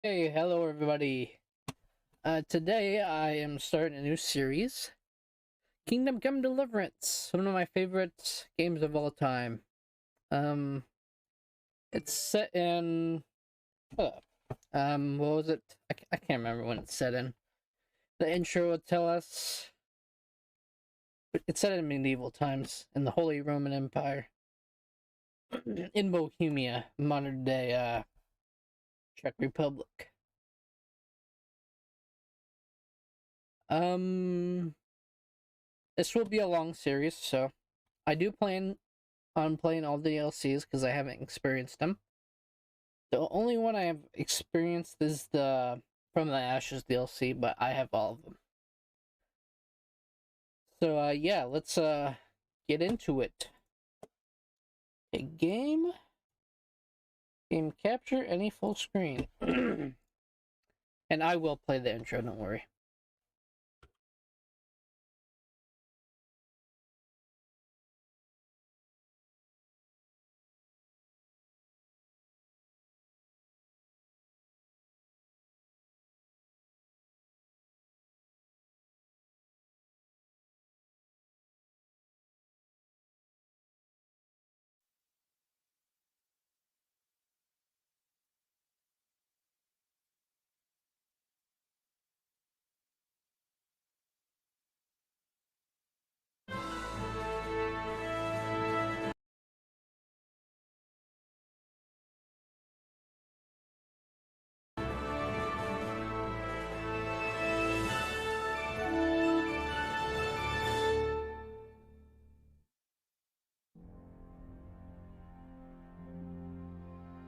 Hey, hello everybody. Today I am starting a new series, Kingdom Come Deliverance, one of my favorite games of all time. Um, it's set in, what was it? I can't remember when it's set in. The intro would tell us, but it's set in medieval times in the Holy Roman Empire, in Bohemia, modern day, Czech Republic. Um, this will be a long series, so I do plan on playing all the DLCs because I haven't experienced them. The only one I have experienced is the From the Ashes DLC, but I have all of them. So yeah, let's get into it. A game capture any full screen. And I will play the intro, don't worry.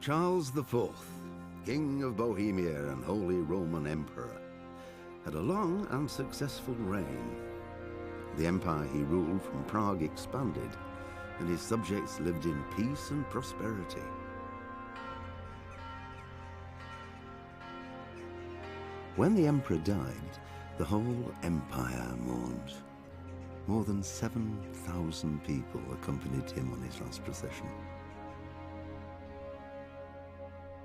Charles IV, King of Bohemia and Holy Roman Emperor, had a long and successful reign. The empire he ruled from Prague expanded, and his subjects lived in peace and prosperity. When the emperor died, the whole empire mourned. More than 7,000 people accompanied him on his last procession.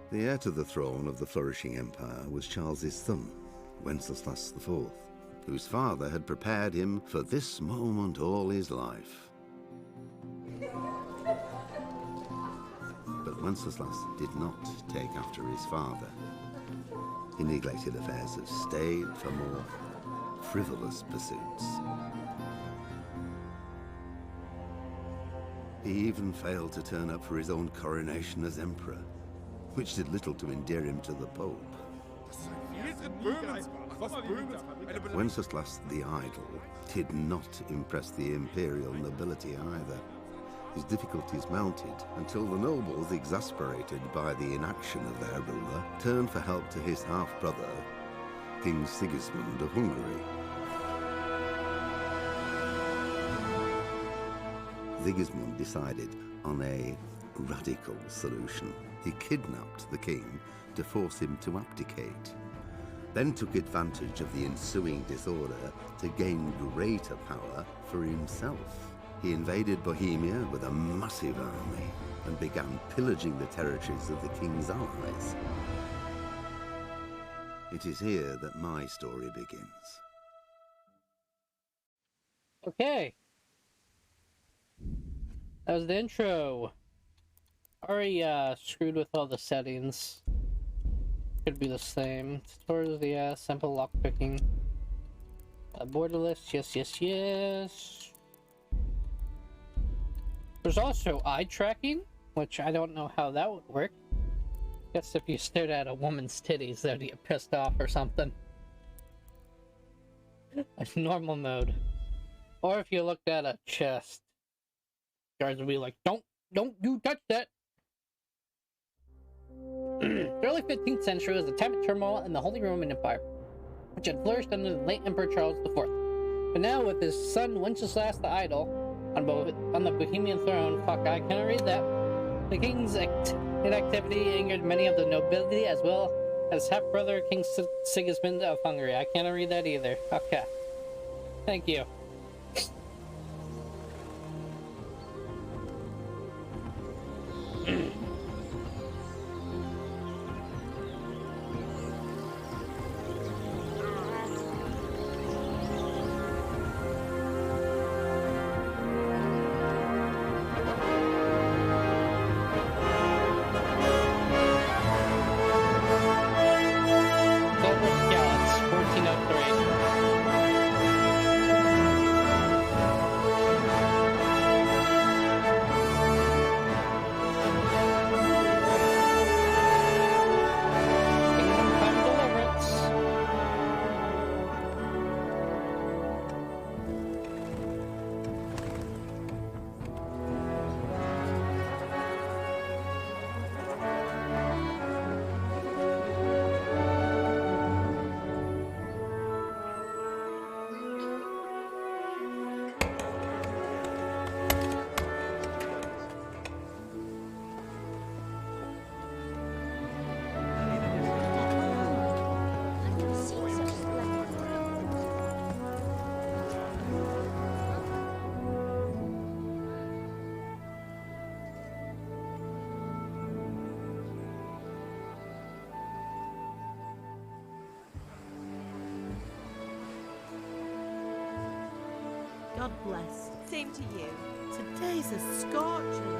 The heir to the throne of the flourishing empire was Charles's son, Wenceslas IV, whose father had prepared him for this moment all his life. But Wenceslas did not take after his father. He neglected affairs of state for more frivolous pursuits. He even failed to turn up for his own coronation as emperor, which did little to endear him to the Pope. Wenceslas the Idle did not impress the imperial nobility either. His difficulties mounted until the nobles, exasperated by the inaction of their ruler, turned for help to his half-brother, King Sigismund of Hungary. Sigismund decided on a radical solution. He kidnapped the king to force him to abdicate, then took advantage of the ensuing disorder to gain greater power for himself. He invaded Bohemia with a massive army and began pillaging the territories of the king's allies. It is here that my story begins. Okay. That was the intro. Already screwed with all the settings. Could be the same. Towards the simple lockpicking. Borderless, yes. There's also eye tracking, which I don't know how that would work. Guess if you stared at a woman's titties, they'd get pissed off or something. A normal mode. Or if you looked at a chest, guards would be like, don't you touch that! The early 15th century was a time of turmoil in the Holy Roman Empire, which had flourished under the late Emperor Charles IV. But now, with his son Wenceslas the Idle on the Bohemian throne, I cannot read that. The king's inactivity angered many of the nobility, as well as half-brother King Sigismund of Hungary. I cannot read that either. Okay. Thank you. God bless. Same to you. Today's a scorcher.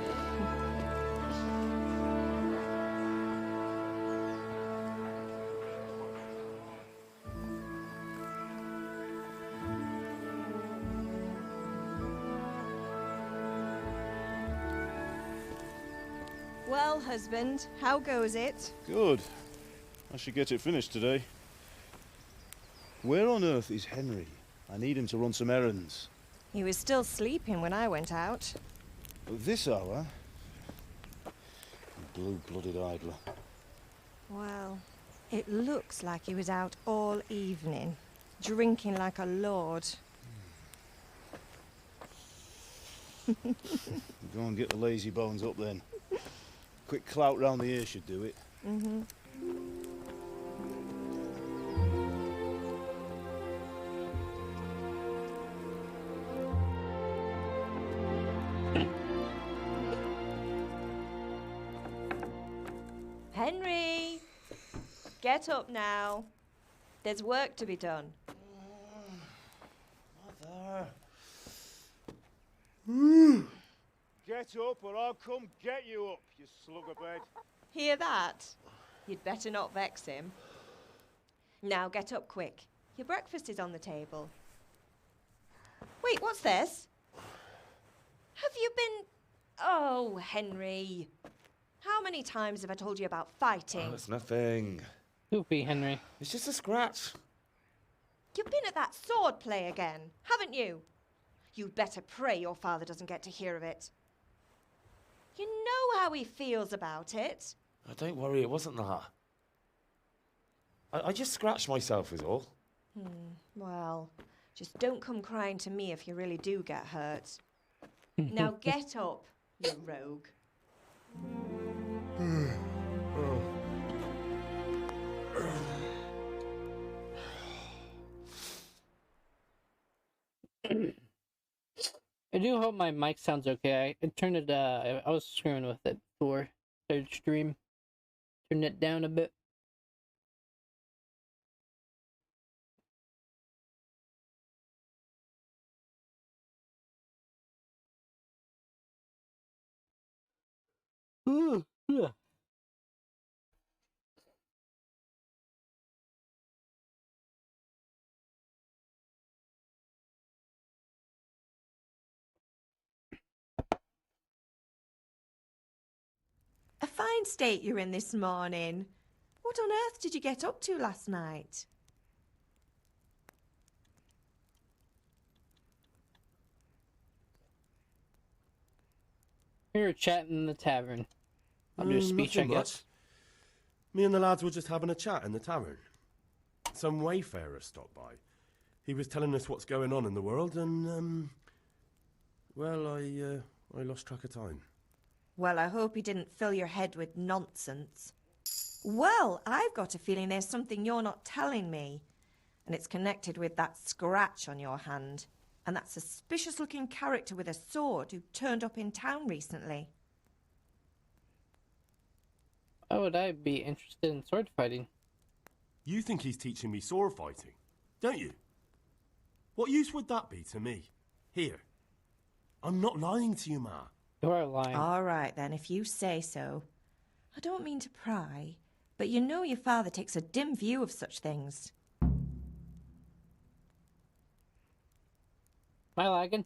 Well, husband, how goes it? Good. I should get it finished today. Where on earth is Henry? I need him to run some errands. He was still sleeping when I went out. At this hour? Blue-blooded idler. Well, it looks like he was out all evening, drinking like a lord. Go and get the lazy bones up then. Quick clout round the ear should do it. Mm-hmm. Henry! Get up now. There's work to be done. Mother. Get up or I'll come get you up, you slugabed. Hear that? You'd better not vex him. Now get up quick. Your breakfast is on the table. Wait, what's this? Have you been... Oh, Henry. How many times have I told you about fighting? Oh, it's nothing. Goofy Henry. It's just a scratch. You've been at that sword play again, haven't you? You'd better pray your father doesn't get to hear of it. You know how he feels about it. Oh, don't worry, it wasn't that. I just scratched myself is all. Well, just don't come crying to me if you really do get hurt. Now get up, you rogue. I do hope my mic sounds okay. I turned it, I was screwing with it before I started stream. Turned it down a bit. Ooh, yeah. A fine state you're in this morning. What on earth did you get up to last night? We were chatting in the tavern. I'll do a speech, I Nothing guess. much. Me and the lads were just having a chat in the tavern. Some wayfarer stopped by. He was telling us what's going on in the world, and well, I lost track of time. Well, I hope he didn't fill your head with nonsense. Well, I've got a feeling there's something you're not telling me. And it's connected with that scratch on your hand. And that suspicious-looking character with a sword who turned up in town recently. Why would I be interested in sword fighting? You think he's teaching me sword fighting, don't you? What use would that be to me? Here. I'm not lying to you, Ma. You are lying. All right, then, if you say so. I don't mean to pry, but you know your father takes a dim view of such things. Am I lagging?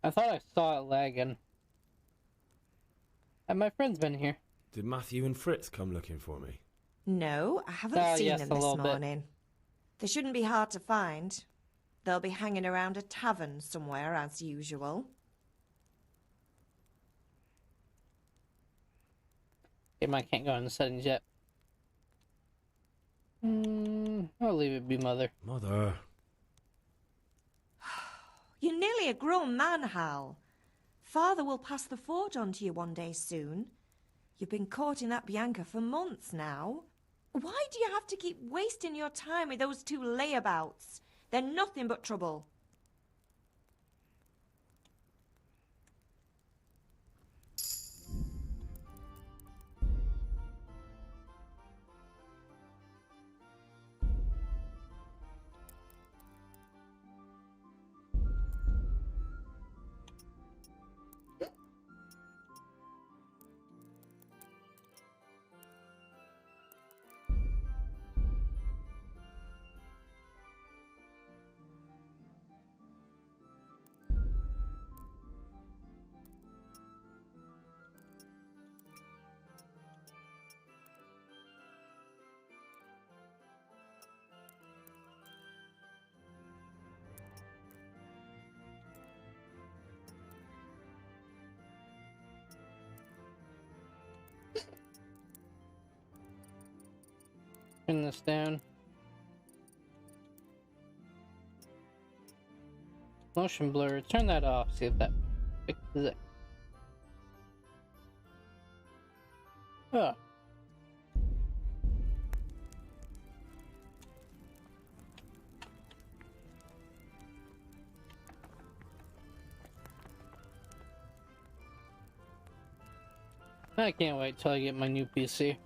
I thought I saw it lagging. Have my friends been here? Did Matthew and Fritz come looking for me? No, I haven't seen yes, them a this little bit. morning. They shouldn't be hard to find. They'll be hanging around a tavern somewhere, as usual. Game I can't go in the settings yet. I'll leave it be Mother. Mother. You're nearly a grown man, Hal. Father will pass the forge on to you one day soon. You've been courting that Bianca for months now. Why do you have to keep wasting your time with those two layabouts? They're nothing but trouble. Turn this down. Motion blur. Turn that off. See if that fixes it. Oh. I can't wait till I get my new PC.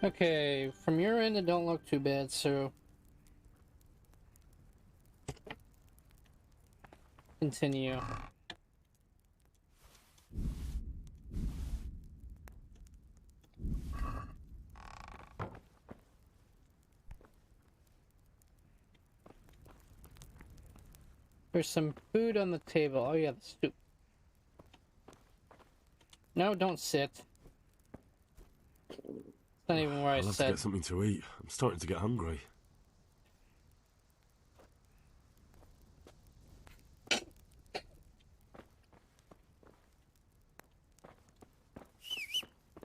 Okay, from your end it don't look too bad, so continue. There's some food on the table. Oh yeah, the soup. No, don't sit. It's not even where I I'll have to said. get something to eat. I'm starting to get hungry.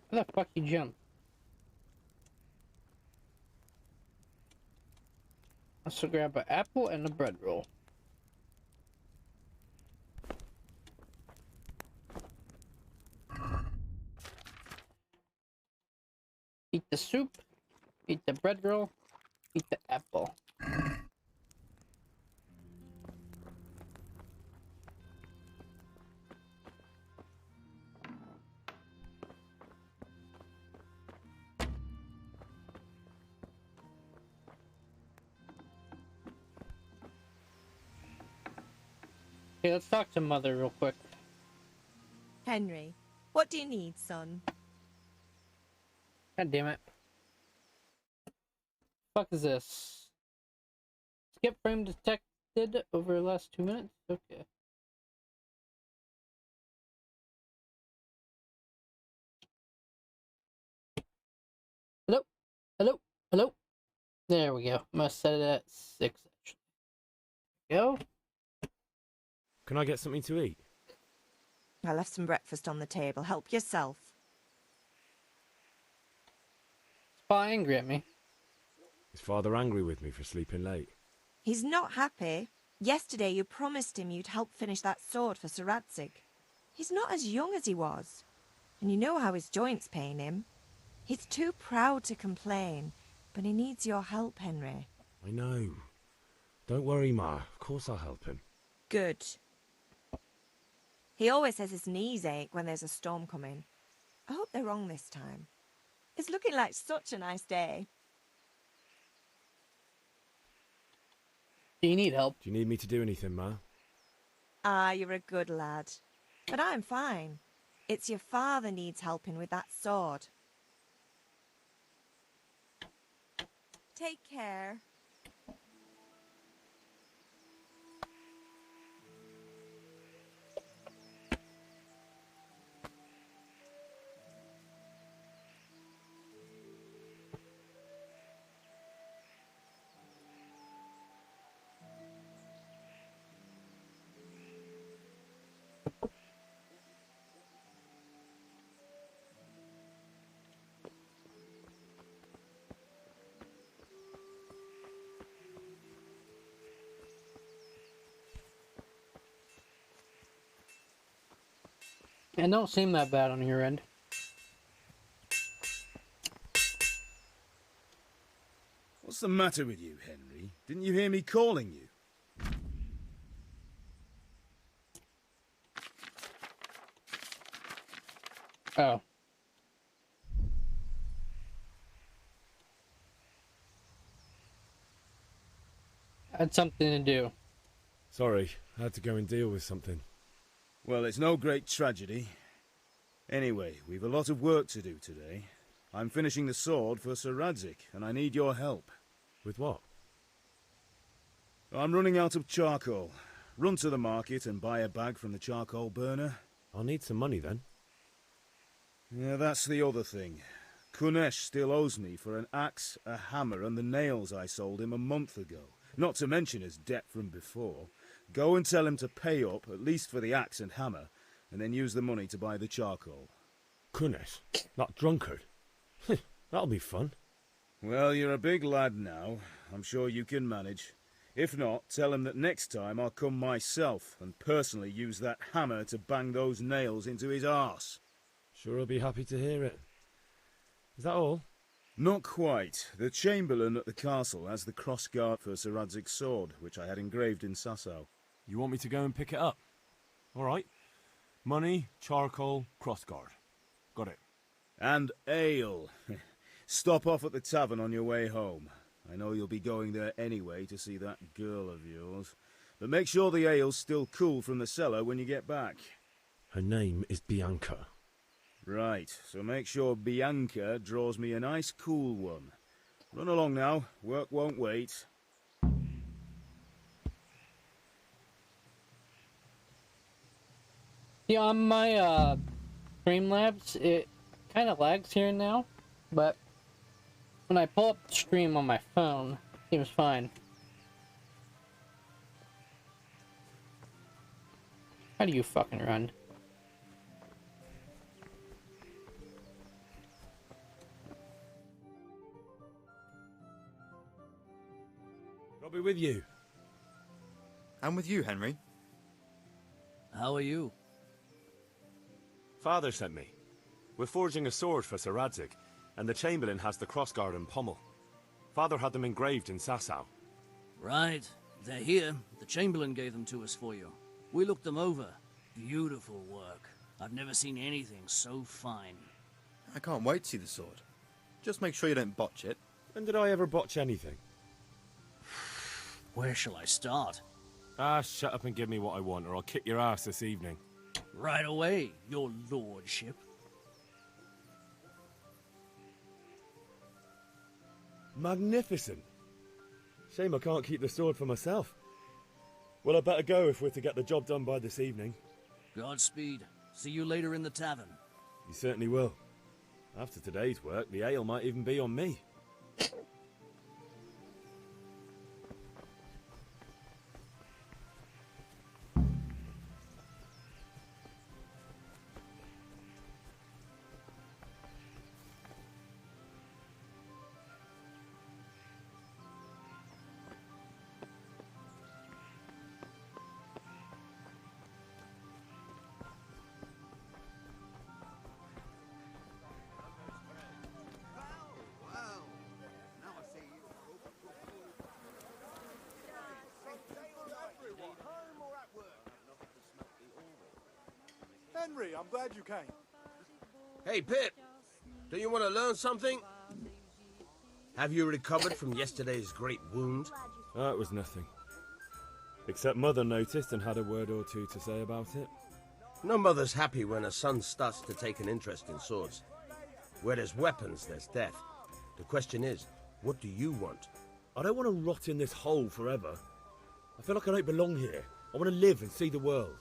Where the fuck you jump? So grab an apple and a bread roll. Eat the soup, eat the bread roll, eat the apple. Okay, let's talk to Mother real quick. Henry, what do you need, son? God damn it. Fuck is this? Skip frame detected over the last 2 minutes? Okay. Hello? Hello? Hello? There we go. Must set it at 6 actually. Go. Can I get something to eat? I left some breakfast on the table. Help yourself. Is Pa angry at me? Is Father angry with me for sleeping late? He's not happy. Yesterday you promised him you'd help finish that sword for Sir Radzig. He's not as young as he was. And you know how his joints pain him. He's too proud to complain, but he needs your help, Henry. I know. Don't worry, Ma. Of course I'll help him. Good. He always says his knees ache when there's a storm coming. I hope they're wrong this time. It's looking like such a nice day. Do you need help? Do you need me to do anything, Ma? Ah, you're a good lad. But I'm fine. It's your father needs helping with that sword. Take care. It don't seem that bad on your end. What's the matter with you, Henry? Didn't you hear me calling you? Oh. I had something to do. Sorry, I had to go and deal with something. Well, it's no great tragedy. Anyway, we've a lot of work to do today. I'm finishing the sword for Sir Radzig, and I need your help. With what? I'm running out of charcoal. Run to the market and buy a bag from the charcoal burner. I'll need some money then. Yeah, that's the other thing. Kunesh still owes me for an axe, a hammer, and the nails I sold him a month ago. Not to mention his debt from before. Go and tell him to pay up, at least for the axe and hammer, and then use the money to buy the charcoal. Kunesh? That drunkard? That'll be fun. Well, you're a big lad now. I'm sure you can manage. If not, tell him that next time I'll come myself and personally use that hammer to bang those nails into his arse. Sure I'll be happy to hear it. Is that all? Not quite. The Chamberlain at the castle has the crossguard for Sir Radzig's sword, which I had engraved in Sasau. You want me to go and pick it up? All right. Money, charcoal, crossguard. Got it. And ale. Stop off at the tavern on your way home. I know you'll be going there anyway to see that girl of yours. But make sure the ale's still cool from the cellar when you get back. Her name is Bianca. Right, so make sure Bianca draws me a nice cool one. Run along now, work won't wait. Yeah, on my Streamlabs, it kind of lags here and now, but when I pull up the stream on my phone, it seems fine. How do you fucking run? I'll be with you. I'm with you, Henry. How are you? Father sent me. We're forging a sword for Sir Radzig, and the Chamberlain has the crossguard and pommel. Father had them engraved in Sasau. Right. They're here. The Chamberlain gave them to us for you. We looked them over. Beautiful work. I've never seen anything so fine. I can't wait to see the sword. Just make sure you don't botch it. When did I ever botch anything? Where shall I start? Shut up and give me what I want, or I'll kick your ass this evening. Right away, your lordship. Magnificent. Shame I can't keep the sword for myself. Well, I better go if we're to get the job done by this evening. Godspeed. See you later in the tavern. You certainly will. After today's work, the ale might even be on me. Henry, I'm glad you came. Hey, Pip. Do you want to learn something? Have you recovered from yesterday's great wound? It was nothing. Except Mother noticed and had a word or two to say about it. No mother's happy when a son starts to take an interest in swords. Where there's weapons, there's death. The question is, what do you want? I don't want to rot in this hole forever. I feel like I don't belong here. I want to live and see the world.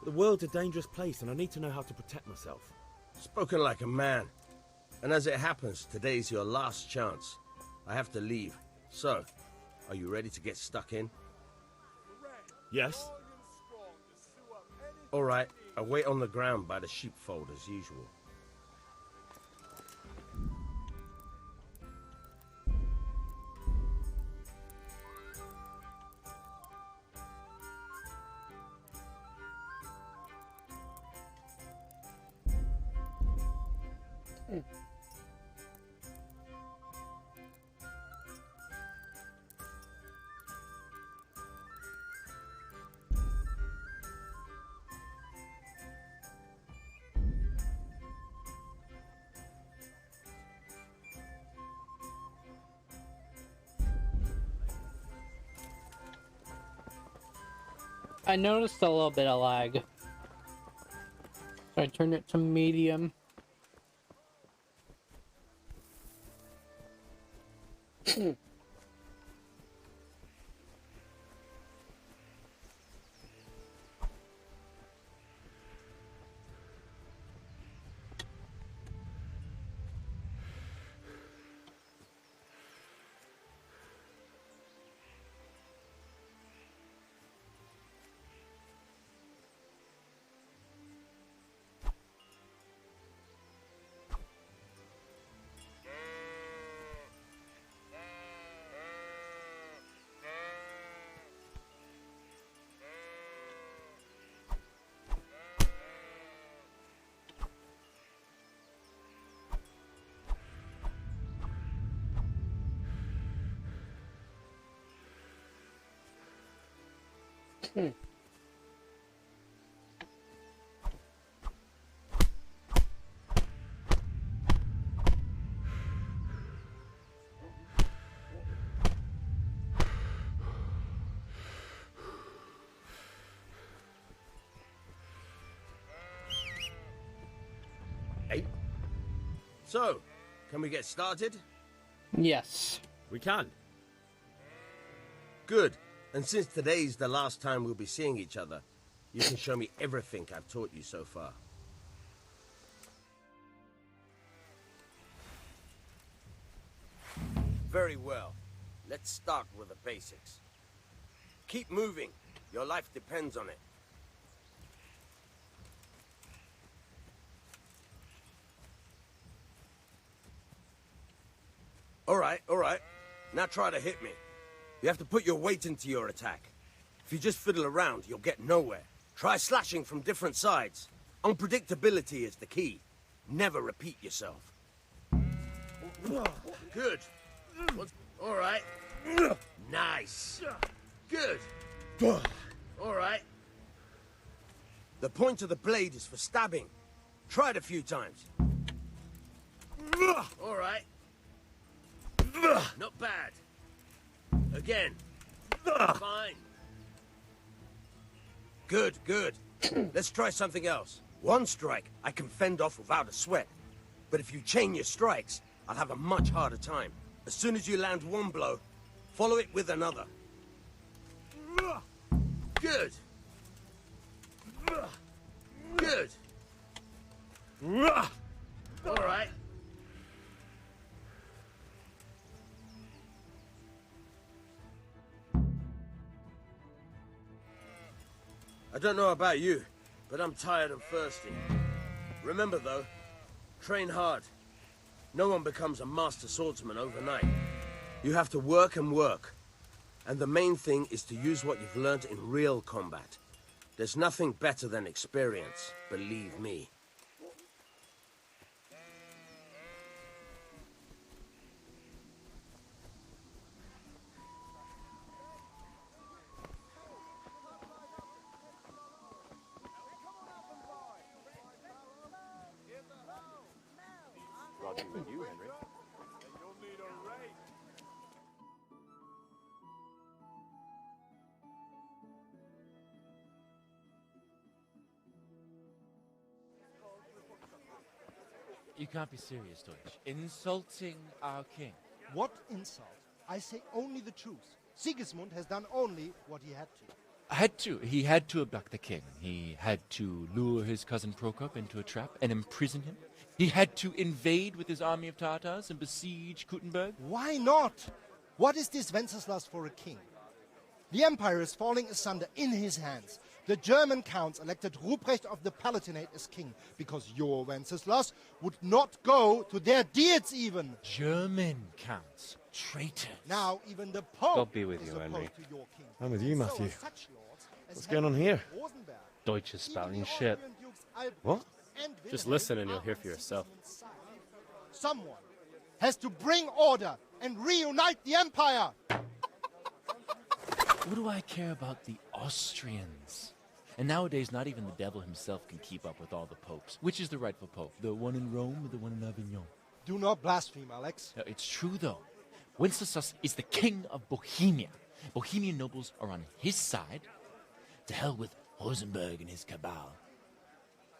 But the world's a dangerous place and I need to know how to protect myself. Spoken like a man. And as it happens, today's your last chance. I have to leave. So, are you ready to get stuck in? Yes. All right, I'll wait on the ground by the sheepfold as usual. I noticed a little bit of lag. So I turned it to medium. Hey. So, can we get started? Yes. We can. Good. And since today's the last time we'll be seeing each other, you can show me everything I've taught you so far. Very well. Let's start with the basics. Keep moving. Your life depends on it. All right. Now try to hit me. You have to put your weight into your attack. If you just fiddle around, you'll get nowhere. Try slashing from different sides. Unpredictability is the key. Never repeat yourself. Good. All right. Nice. Good. All right. The point of the blade is for stabbing. Try it a few times. All right. Not bad. Again. Fine. Good. Let's try something else. One strike I can fend off without a sweat. But if you chain your strikes, I'll have a much harder time. As soon as you land one blow, follow it with another. Good. Good. All right. I don't know about you, but I'm tired and thirsty. Remember though, train hard. No one becomes a master swordsman overnight. You have to work and work. And the main thing is to use what you've learned in real combat. There's nothing better than experience, believe me. Roger with you, Henry. You'll need a rake. You can't be serious, Deutsch. Insulting our king. What insult? I say only the truth. Sigismund has done only what he had to. He had to abduct the king. He had to lure his cousin Prokop into a trap and imprison him. He had to invade with his army of Tatars and besiege Kuttenberg. Why not? What is this Wenceslas for a king? The empire is falling asunder in his hands. The German counts elected Ruprecht of the Palatinate as king because your Wenceslas would not go to their deeds even. German counts. Traitors. Now even the Pope God be with is you, Henry. opposed to your king. I'm with you, And Matthew. are such lords as What's going on Henry here? of Rosenberg. Deutsch is spouting shit. What? Just listen and you'll hear for yourself. Someone has to bring order and reunite the empire. What do I care about the Austrians? And nowadays, not even the devil himself can keep up with all the popes. Which is the rightful pope? The one in Rome or the one in Avignon? Do not blaspheme, Alex. No, it's true, though. Wenceslas is the king of Bohemia. Bohemian nobles are on his side. To hell with Rosenberg and his cabal.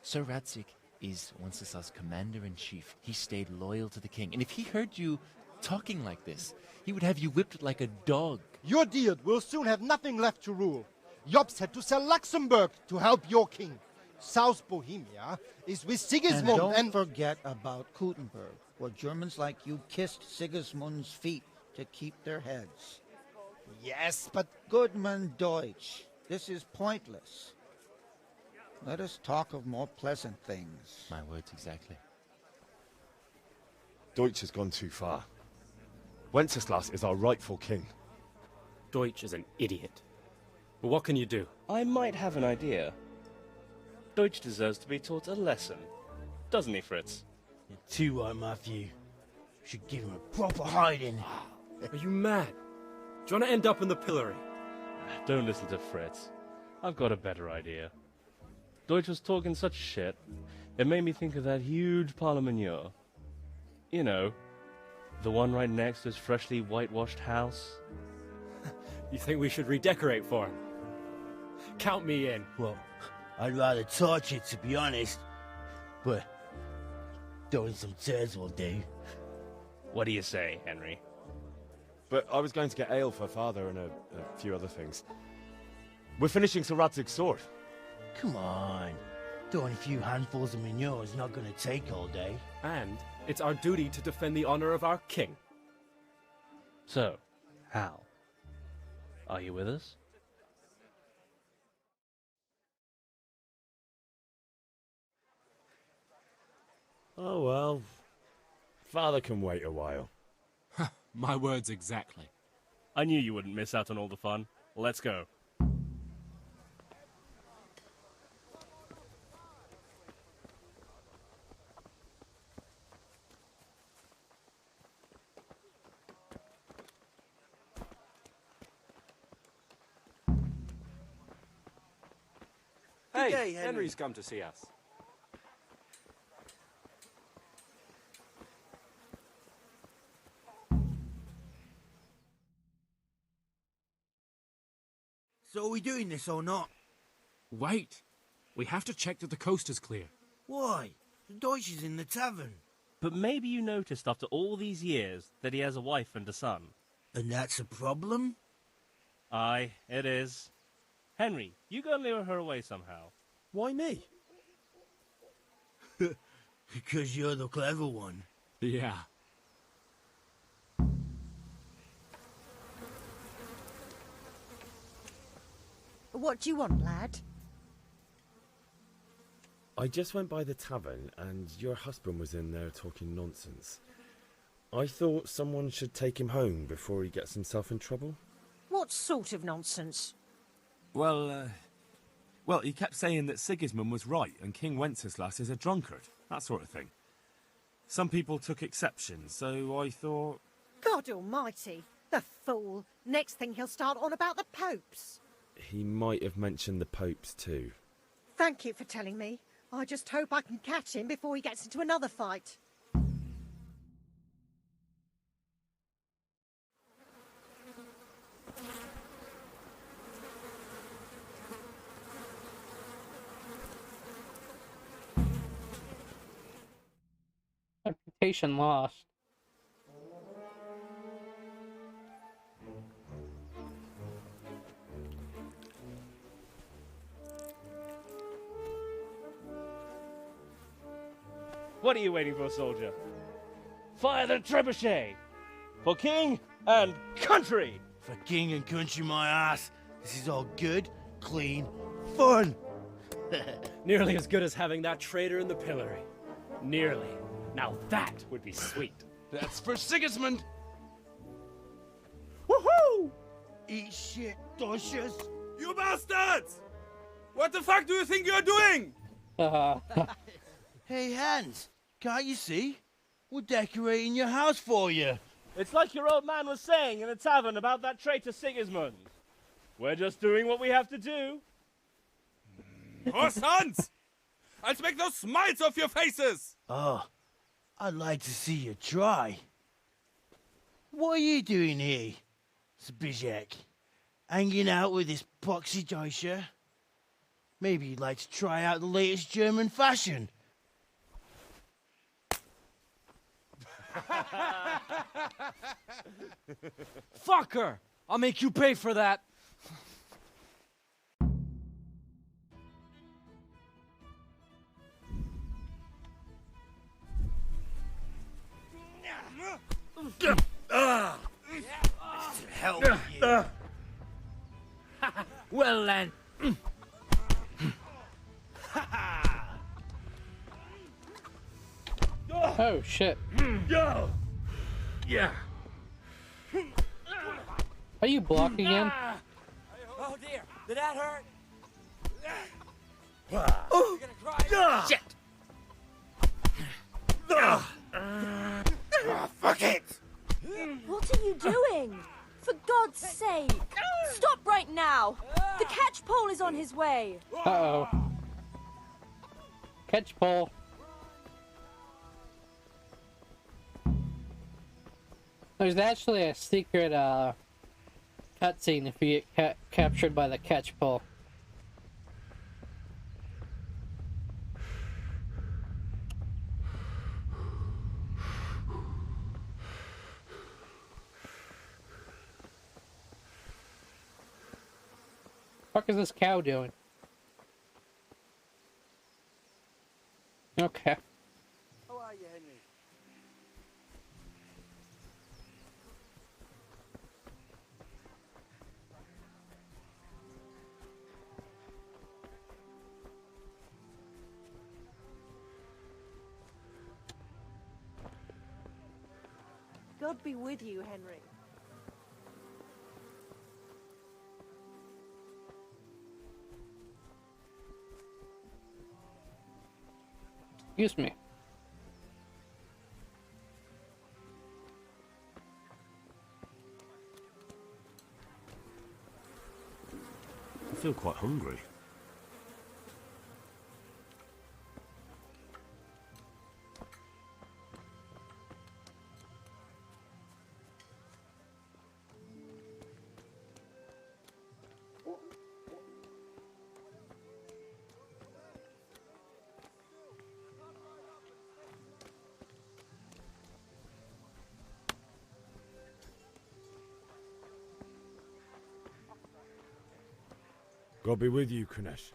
Sir Radzig is Wenceslas' commander-in-chief. He stayed loyal to the king. And if he heard you talking like this, he would have you whipped like a dog. Your Diet will soon have nothing left to rule. Jobst had to sell Luxembourg to help your king. South Bohemia is with Sigismund and don't forget about Kuttenberg, where Germans like you kissed Sigismund's feet to keep their heads. Yes, but... Goodman Deutsch, this is pointless. Let us talk of more pleasant things. My words exactly. Deutsch has gone too far. Wenceslas is our rightful king. Deutsch is an idiot. But what can you do? I might have an idea. Deutsch deserves to be taught a lesson. Doesn't he, Fritz? You're too right, Matthew. Should give him a proper hiding. Are you mad? Do you want to end up in the pillory? Don't listen to Fritz. I've got a better idea. Deutsch was talking such shit, it made me think of that huge parliament. You know, the one right next to his freshly whitewashed house. You think we should redecorate for him? Count me in. Well, I'd rather torch it, to be honest. But throwing some tears will do. What do you say, Henry? But I was going to get ale for father and a few other things. We're finishing Sir Radzig's sword. Come on. Throwing a few handfuls of manure is not going to take all day. And it's our duty to defend the honor of our king. So, Hal, are you with us? Oh well. Father can wait a while. My words exactly. I knew you wouldn't miss out on all the fun. Let's go. Hey, Henry's come to see us. So are we doing this or not? Wait. We have to check that the coast is clear. Why? The Deutsch is in the tavern. But maybe you noticed after all these years that he has a wife and a son. And that's a problem? Aye, it is. Henry, you go and lure her away somehow. Why me? Because you're the clever one. Yeah. What do you want, lad? I just went by the tavern and your husband was in there talking nonsense. I thought someone should take him home before he gets himself in trouble. What sort of nonsense? Well, he kept saying that Sigismund was right and King Wenceslas is a drunkard, that sort of thing. Some people took exception, so I thought... God almighty, the fool. Next thing he'll start on about the popes. He might have mentioned the popes too. Thank you for telling me. I just hope I can catch him before he gets into another fight. Reputation lost. What are you waiting for, soldier? Fire the trebuchet! For king and country! For king and country, my ass. This is all good, clean, fun. Nearly as good as having that traitor in the pillory. Nearly. Now that would be sweet. That's for Sigismund! Woohoo! Eat shit, Deutsches. You bastards! What the fuck do you think you're doing? Hey, Hans, can't you see? We're decorating your house for you. It's like your old man was saying in the tavern about that traitor Sigismund. We're just doing what we have to do. Oh, sons! I'll make those smiles off your faces! Oh, I'd like to see you try. What are you doing here, Zbigniew? Hanging out with this poxy Deutscher? Maybe you'd like to try out the latest German fashion. Fuck her! I'll make you pay for that! Help you. Well then. Oh shit. Yeah. Are you blocking him? Oh dear, did that hurt? Oh, You're gonna cry? shit. Fuck it. What are you doing? For God's sake! Stop right now! The catch pole is on his way! Uh-oh. Catch pole. There's actually a secret cutscene if you get captured by the catch pole. What the fuck is this cow doing? Okay. How are you, Henry? God be with you, Henry. Excuse me. I feel quite hungry. God be with you, Kunesh.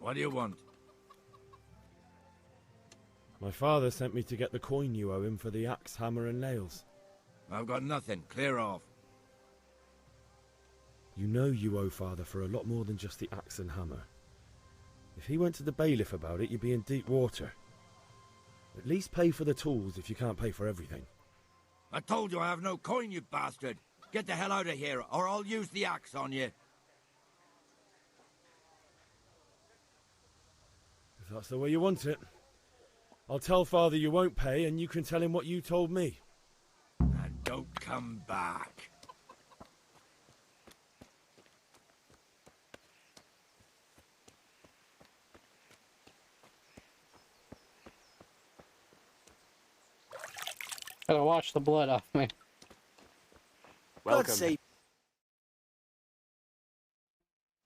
What do you want? My father sent me to get the coin you owe him for the axe, hammer, and nails. I've got nothing. Clear off. You know you owe father for a lot more than just the axe and hammer. If he went to the bailiff about it, you'd be in deep water. At least pay for the tools if you can't pay for everything. I told you I have no coin, you bastard. Get the hell out of here, or I'll use the axe on you. If that's the way you want it. I'll tell father you won't pay, and you can tell him what you told me. And don't come back. Gotta wash the blood off me. Welcome.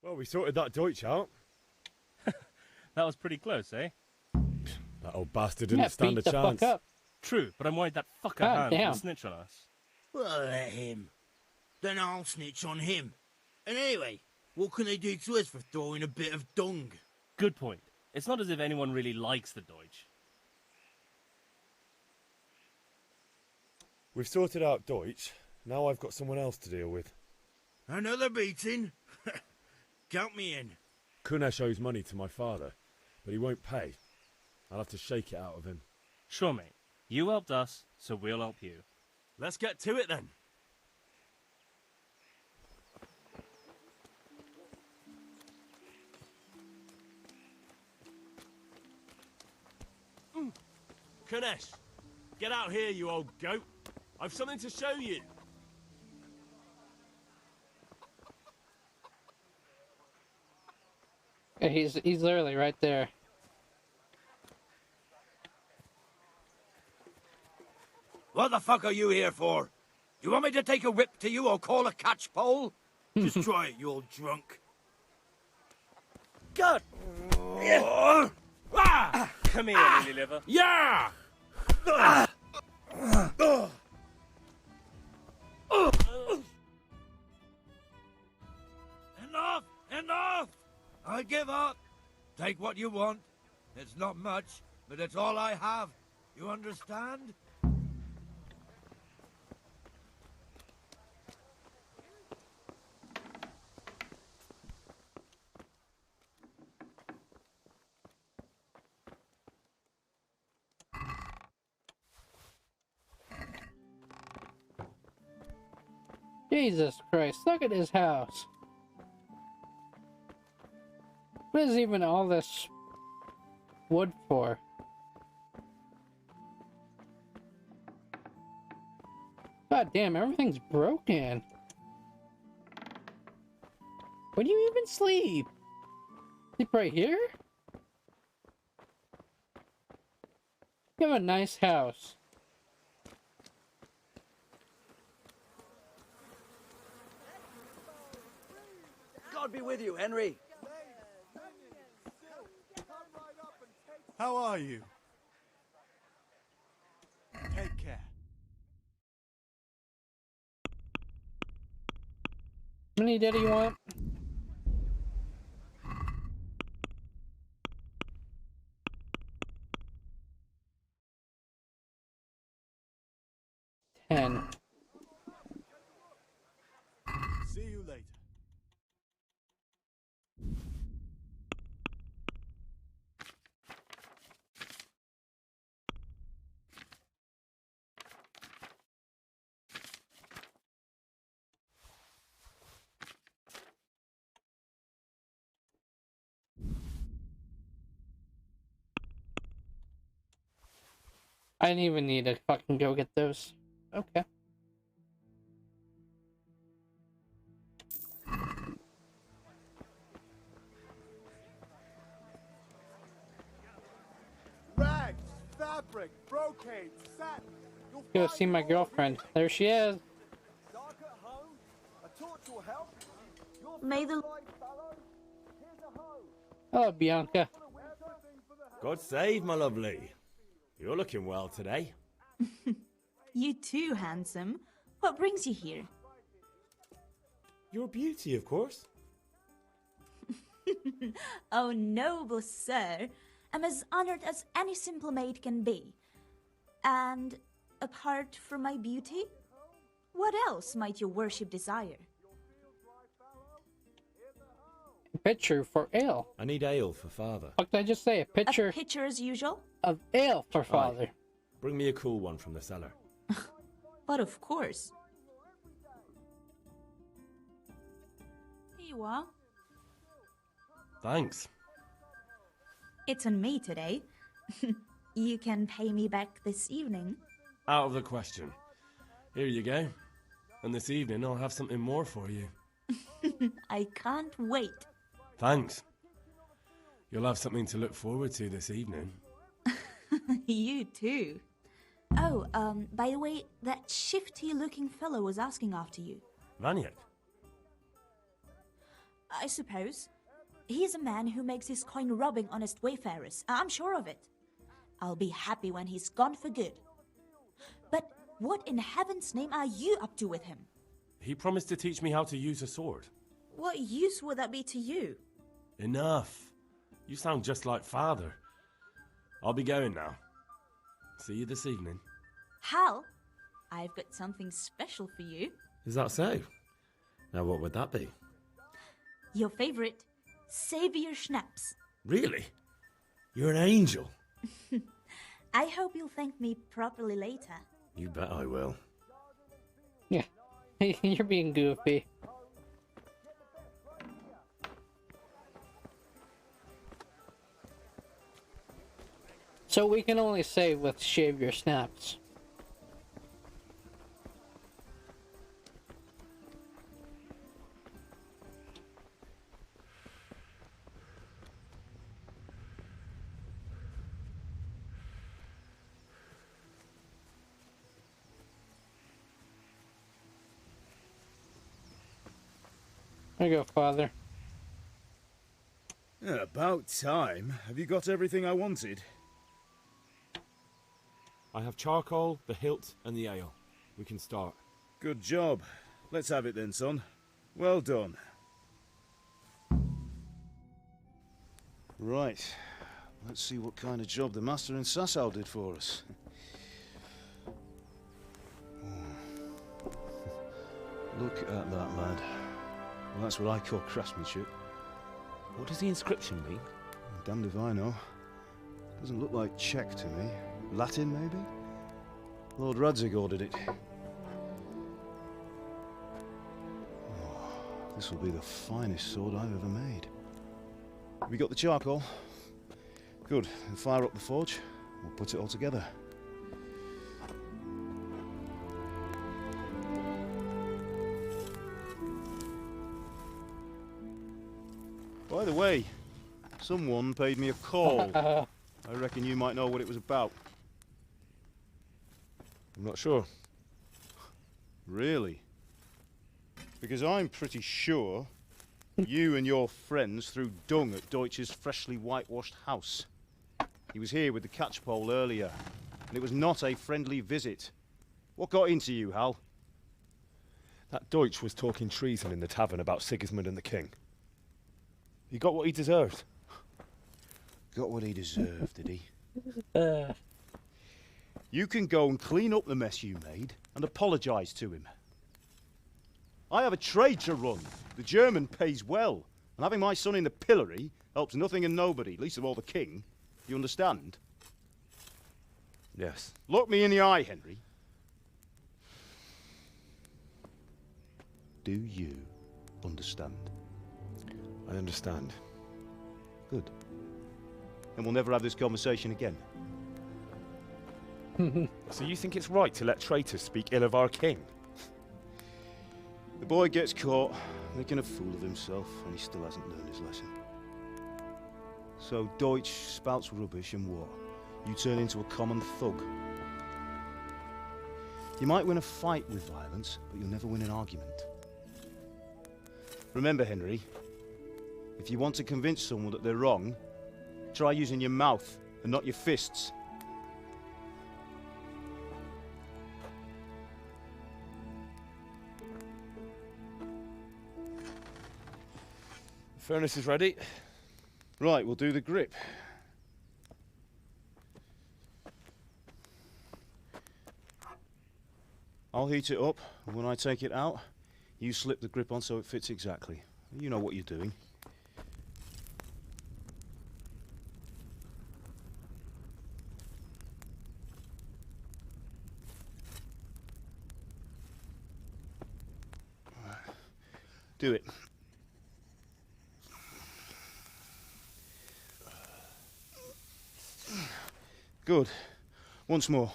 Well, we sorted that Deutsch out. That was pretty close, eh? That old bastard didn't stand a chance. Fuck up. True, but I'm worried that fucker God Hans damn. will snitch on us. Well, let him. Then I'll snitch on him. And anyway, what can they do to us for throwing a bit of dung? Good point. It's not as if anyone really likes the Deutsch. We've sorted out Deutsch. Now I've got someone else to deal with. Another beating? Count me in. Kunesh owes money to my father, but he won't pay. I'll have to shake it out of him. Sure, mate. You helped us, so we'll help you. Let's get to it then. Kunesh, get out here, you old goat. I've something to show you. Yeah, he's literally right there. What the fuck are you here for? Do you want me to take a whip to you or call a catch pole? Just try it, you old drunk. God! Come here, lily liver. Yeah! Enough! Enough! I give up. Take what you want. It's not much, but it's all I have. You understand? Jesus Christ, look at his house. What is even all this wood for? God damn, everything's broken. Where do you even sleep? Sleep right here? You have a nice house. God be with you, Henry. How are you? Take care. How many did he want? Ten. See you later. I didn't even need to fucking go get those. Okay. Rags, fabric, brocade, satin. Go see my girlfriend. There she is. Dark at home. A torch will help. May the Oh, Bianca. God save, my lovely. You're looking well today. You too, handsome. What brings you here? Your beauty, of course. Oh, noble sir. I'm as honored as any simple maid can be. And apart from my beauty, what else might your worship desire? A pitcher for ale. I need ale for father. What did I just say? A pitcher A pitcher as usual? of ale for father. Aye. Bring me a cool one from the cellar. But of course. Here you are. Thanks. It's on me today. You can pay me back this evening. Out of the question. Here you go. And this evening I'll have something more for you. I can't wait. Thanks. You'll have something to look forward to this evening. You too. Oh, by the way, that shifty-looking fellow was asking after you. Vanyek? I suppose. He's a man who makes his coin robbing honest wayfarers. I'm sure of it. I'll be happy when he's gone for good. But what in heaven's name are you up to with him? He promised to teach me how to use a sword. What use would that be to you? Enough. You sound just like father. I'll be going now. See you this evening. Hal, I've got something special for you. Is that so? Now what would that be? Your favorite, Savior Schnapps. Really? You're an angel. I hope you'll thank me properly later. You bet I will. Yeah. You're being goofy. So we can only say with shave your snaps. There you go, Father. Yeah, about time. Have you got everything I wanted? I have charcoal, the hilt, and the ale. We can start. Good job. Let's have it then, son. Well done. Right. Let's see what kind of job the master in Sasau did for us. Look at that, lad. Well, that's what I call craftsmanship. What does the inscription mean? Damned if I know. Doesn't look like Czech to me. Latin, maybe? Lord Radzig ordered it. Oh, this will be the finest sword I've ever made. Have you got the charcoal? Good. Then fire up the forge. We'll put it all together. By the way, someone paid me a call. I reckon you might know what it was about. I'm not sure. Really? Because I'm pretty sure you and your friends threw dung at Deutsch's freshly whitewashed house. He was here with the catchpole earlier, and it was not a friendly visit. What got into you, Hal? That Deutsch was talking treason in the tavern about Sigismund and the king. He got what he deserved. Got what he deserved, did he? You can go and clean up the mess you made and apologise to him. I have a trade to run. The German pays well, and having my son in the pillory helps nothing and nobody, least of all the king. You understand? Yes. Look me in the eye, Henry. Do you understand? I understand. Good. And we'll never have this conversation again. So you think it's right to let traitors speak ill of our king? The boy gets caught making a fool of himself, and he still hasn't learned his lesson. So Deutsch spouts rubbish, and what? You turn into a common thug. You might win a fight with violence, but you'll never win an argument. Remember, Henry, if you want to convince someone that they're wrong, try using your mouth and not your fists. The furnace is ready. Right, we'll do the grip. I'll heat it up, and when I take it out, you slip the grip on so it fits exactly. You know what you're doing. Do it. Good. Once more.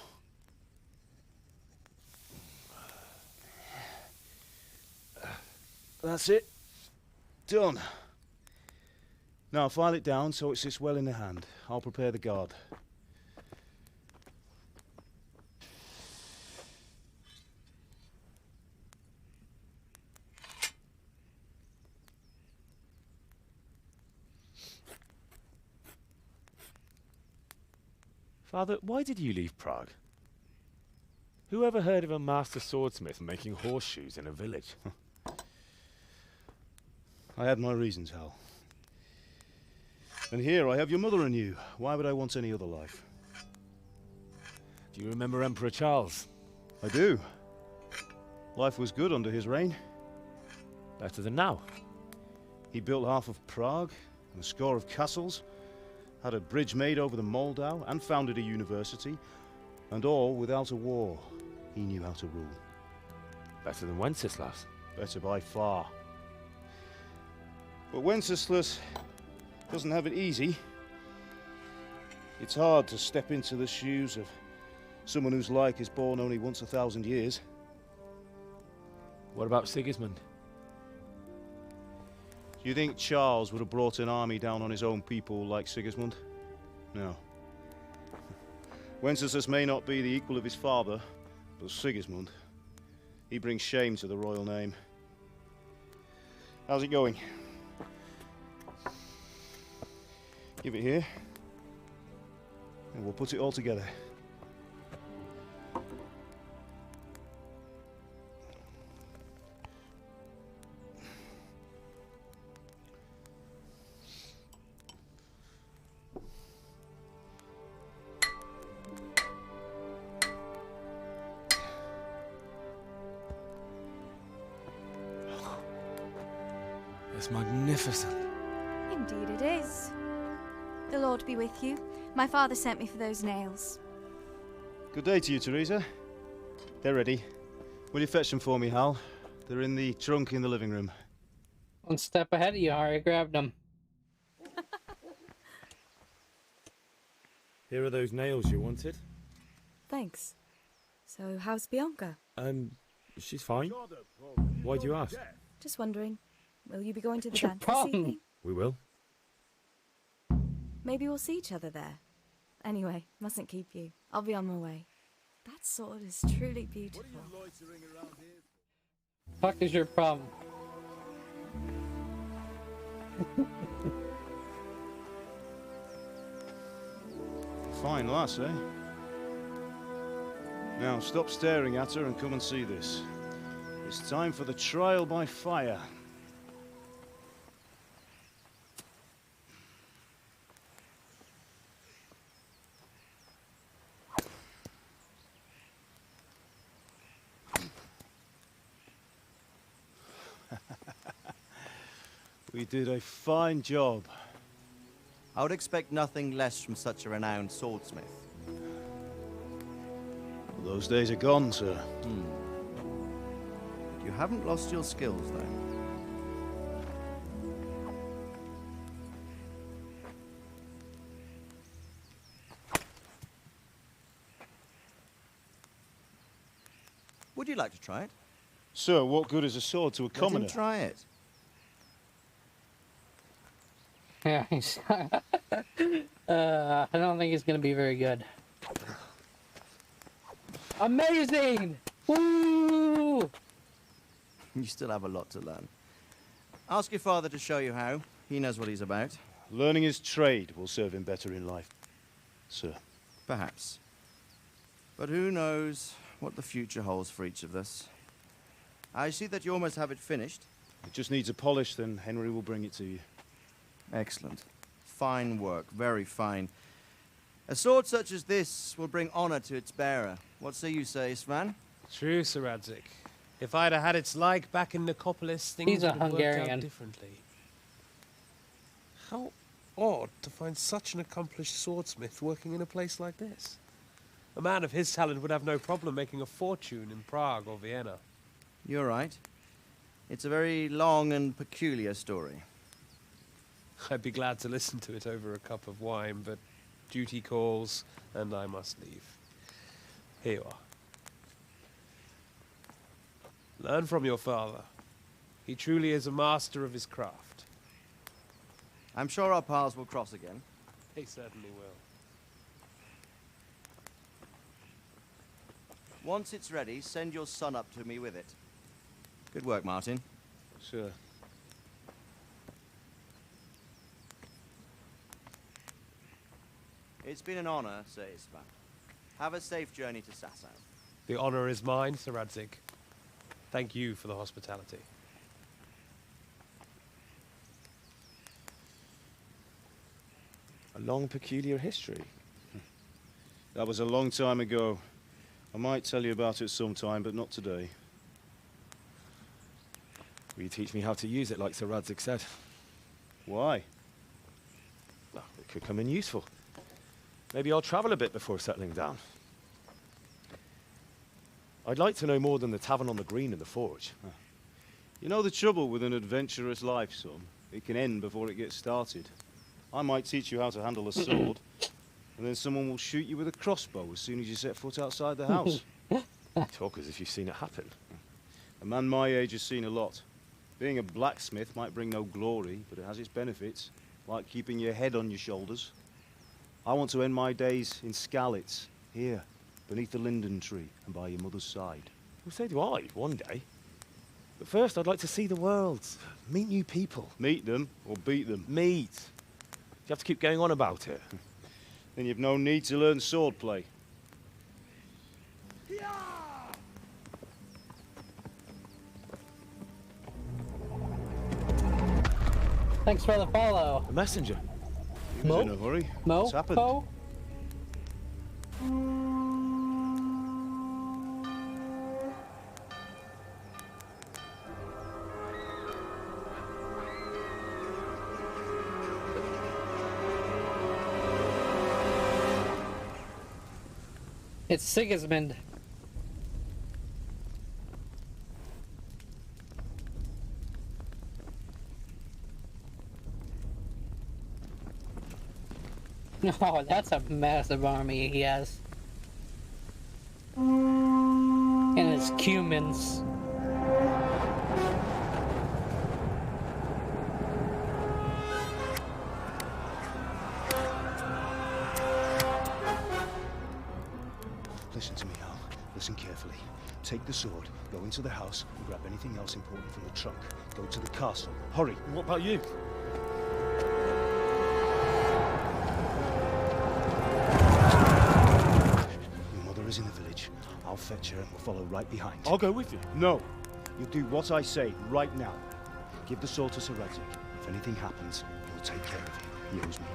That's it. Done. Now file it down so it sits well in the hand. I'll prepare the guard. Father, why did you leave Prague? Who ever heard of a master swordsmith making horseshoes in a village? I had my reasons, Hal. And here I have your mother and you. Why would I want any other life? Do you remember Emperor Charles? I do. Life was good under his reign. Better than now. He built half of Prague and a score of castles, had a bridge made over the Moldau, and founded a university, and all without a war. He knew how to rule. Better than Wenceslas. Better by far. But Wenceslas doesn't have it easy. It's hard to step into the shoes of someone whose like is born only once 1,000 years. What about Sigismund? Do you think Charles would have brought an army down on his own people like Sigismund? No. Wenceslas may not be the equal of his father, but Sigismund, he brings shame to the royal name. How's it going? Give it here. And we'll put it all together. It's magnificent. Indeed it is. The Lord be with you. My father sent me for those nails. Good day to you, Teresa. They're ready. Will you fetch them for me, Hal? They're in the trunk in the living room. One step ahead of you, Harry. Grabbed them. Here are those nails you wanted. Thanks. So, how's Bianca? She's fine. Why do you ask? Just wondering. Will you be going to the What's your dance this problem? evening? We will. Maybe we'll see each other there. Anyway, mustn't keep you. I'll be on my way. That sword is truly beautiful. Fuck is your problem? Fine lass, eh? Now, stop staring at her and come and see this. It's time for the trial by fire. We did a fine job. I would expect nothing less from such a renowned swordsmith. Well, those days are gone, sir. You haven't lost your skills, though. Would you like to try it? Sir, what good is a sword to a commoner? Let him try it. Yeah, I don't think it's gonna be very good. Amazing! Woo! You still have a lot to learn. Ask your father to show you how. He knows what he's about. Learning his trade will serve him better in life, sir. Perhaps. But who knows what the future holds for each of us. I see that you almost have it finished. It just needs a polish, then Henry will bring it to you. Excellent. Fine work, very fine. A sword such as this will bring honor to its bearer. What say you, Svan? True, Sir Radzik. If I'd have had its like back in Nicopolis, things He's a would have worked Hungarian. out differently. How odd to find such an accomplished swordsmith working in a place like this. A man of his talent would have no problem making a fortune in Prague or Vienna. You're right. It's a very long and peculiar story. I'd be glad to listen to it over a cup of wine, but duty calls, and I must leave. Here you are. Learn from your father. He truly is a master of his craft. I'm sure our paths will cross again. He certainly will. Once it's ready, send your son up to me with it. Good work, Martin. Sir. It's been an honor, Sir Isvan. Have a safe journey to Sasau. The honor is mine, Sir Radzik. Thank you for the hospitality. A long, peculiar history. That was a long time ago. I might tell you about it sometime, but not today. Will you teach me how to use it, like Sir Radzik said? Why? Well, it could come in useful. Maybe I'll travel a bit before settling down. I'd like to know more than the tavern on the green and the forge. You know the trouble with an adventurous life, son? It can end before it gets started. I might teach you how to handle a sword, and then someone will shoot you with a crossbow as soon as you set foot outside the house. You talk as if you've seen it happen. A man my age has seen a lot. Being a blacksmith might bring no glory, but it has its benefits, like keeping your head on your shoulders. I want to end my days in Skalitz, here, beneath the linden tree and by your mother's side. Well, so do I, one day. But first, I'd like to see the world, meet new people. Meet them or beat them? Meet. you have to keep going on about it? Then you've no need to learn swordplay. Thanks for the follow. A messenger. He was in a hurry. What's happened? It's Sigismund. Oh, that's a massive army he has. And his Cumans. Listen to me, Hal. Listen carefully. Take the sword, go into the house, and grab anything else important from the trunk. Go to the castle. Hurry! What about you? Your mother is in the village. I'll fetch her and we'll follow right behind. I'll go with you. No! You'll do what I say right now. Give the sword to Sir Radzik. If anything happens, he'll take care of you. He owes me.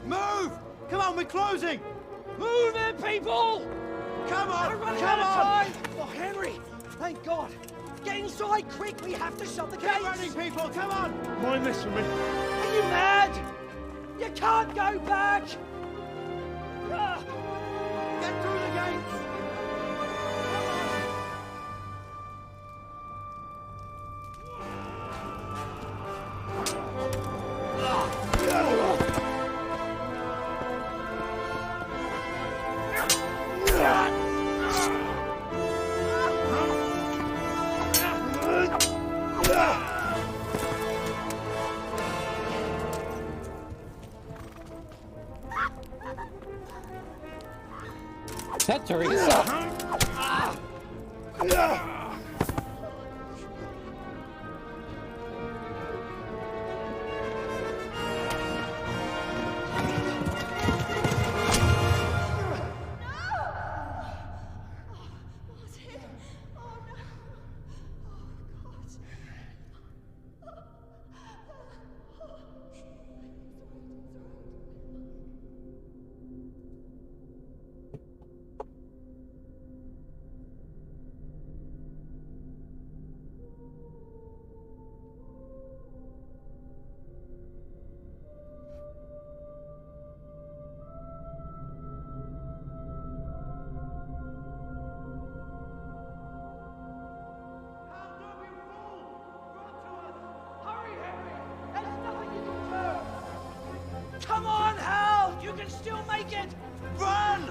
Move! Come on, we're closing! Move it, people! Come on! We're running Come out of on! time! Oh, Henry! Thank God! Get inside, quick! We have to shut the gates! Get running, people! Come on! Mind this for me. Are you mad? You can't go back! Ah. Get through the gates! That's Teresa. Come on, Hal! You can still make it! Run!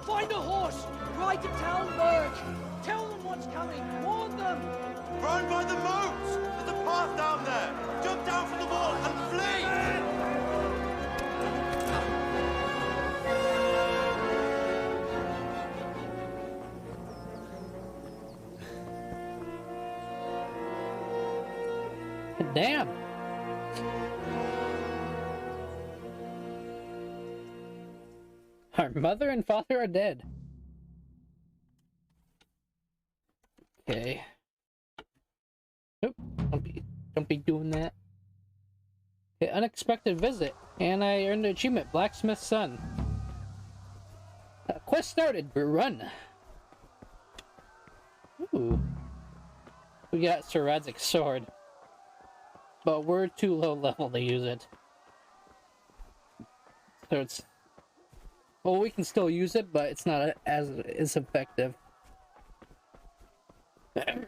Find a horse! Ride to town, Berg! Tell them what's coming! Warn them! Run by the moats! There's a path down there! Jump down from the wall and flee! Damn. Our mother and father are dead. Okay. Nope. Don't be doing that. Okay, unexpected visit. And I earned the achievement, Blacksmith's Son. Quest started. Run. Ooh. We got Sir Radzik's sword. But we're too low level to use it. So it's Well, we can still use it, but it's not as effective. I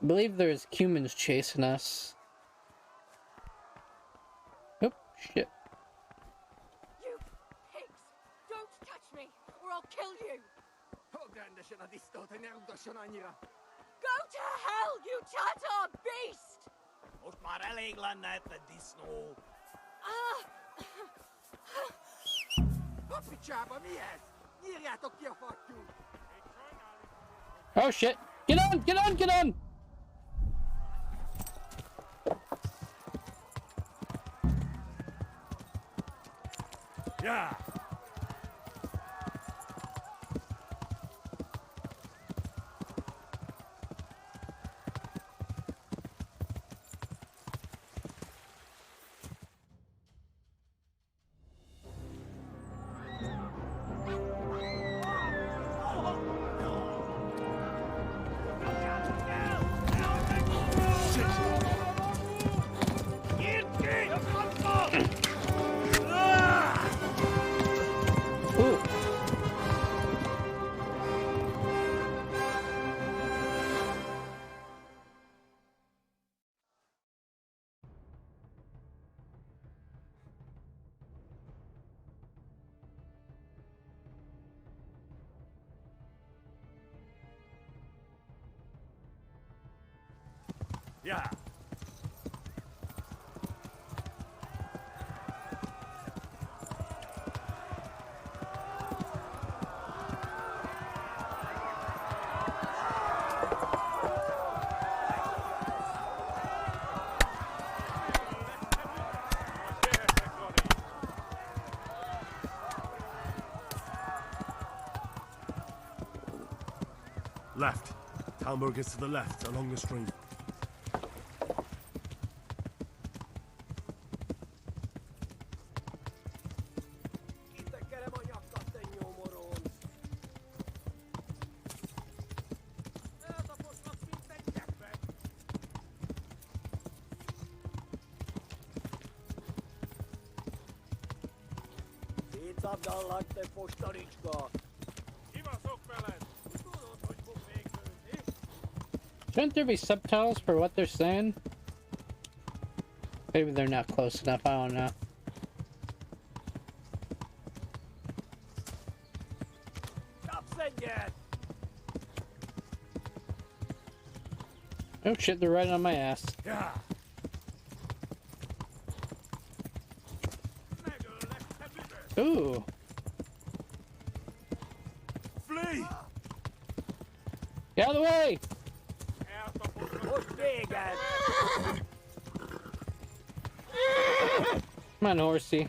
believe there's humans chasing us. Oh, shit. You pigs! Don't touch me, or I'll kill you! Go to hell, you Tatar beast! Oh shit! Get on! Get on! Get on! Yeah. Ooh. Yeah. Left. Talmberg is to the left, along the stream. Shouldn't there be subtitles for what they're saying? Maybe they're not close enough, I don't know. Oh shit, they're right on my ass. Yeah. Ooh. Flee! Get out of the way! Come on, horsey.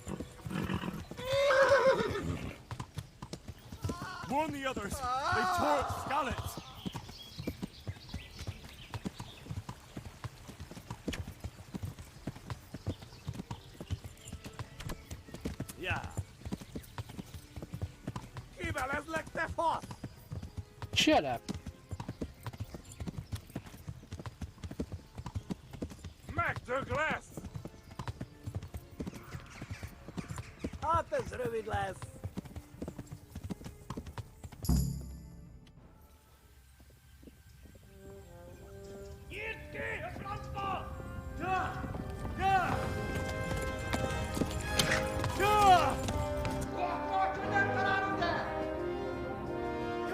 Warn the others! They've torched Skalitz! Yeah. Shut up. Mac de glass!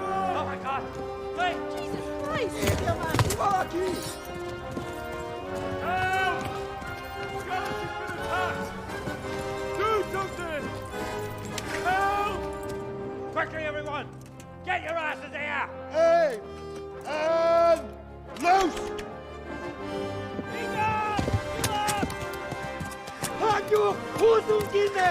Oh my god! Wait! Jesus Christ! Help! Skalitz has been attacked! Do something! Help! Quickly, everyone! Get your asses here! Hey! And loose! Hanju! Husungine!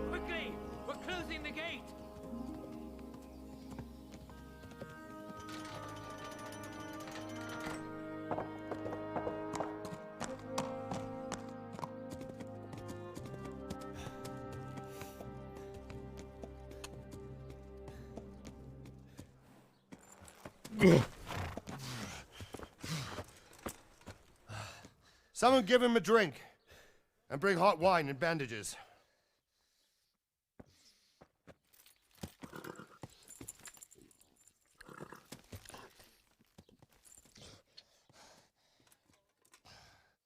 Quickly! We're closing the gate! Someone give him a drink. And bring hot wine and bandages.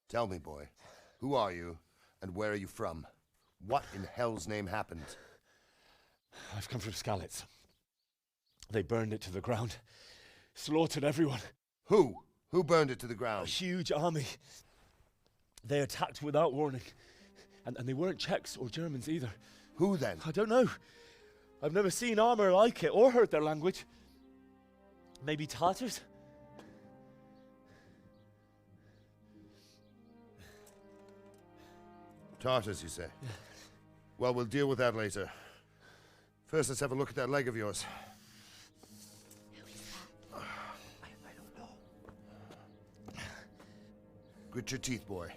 Tell me, boy, who are you and where are you from? What in hell's name happened? I've come from Skalitz. They burned it to the ground. Slaughtered everyone. Who? Who burned it to the ground? A huge army. They attacked without warning. And they weren't Czechs or Germans either. Who then? I don't know. I've never seen armor like it or heard their language. Maybe Tatars? Tartars, you say? Well, we'll deal with that later. First, let's have a look at that leg of yours. Who is that? I don't know. Grit your teeth, boy.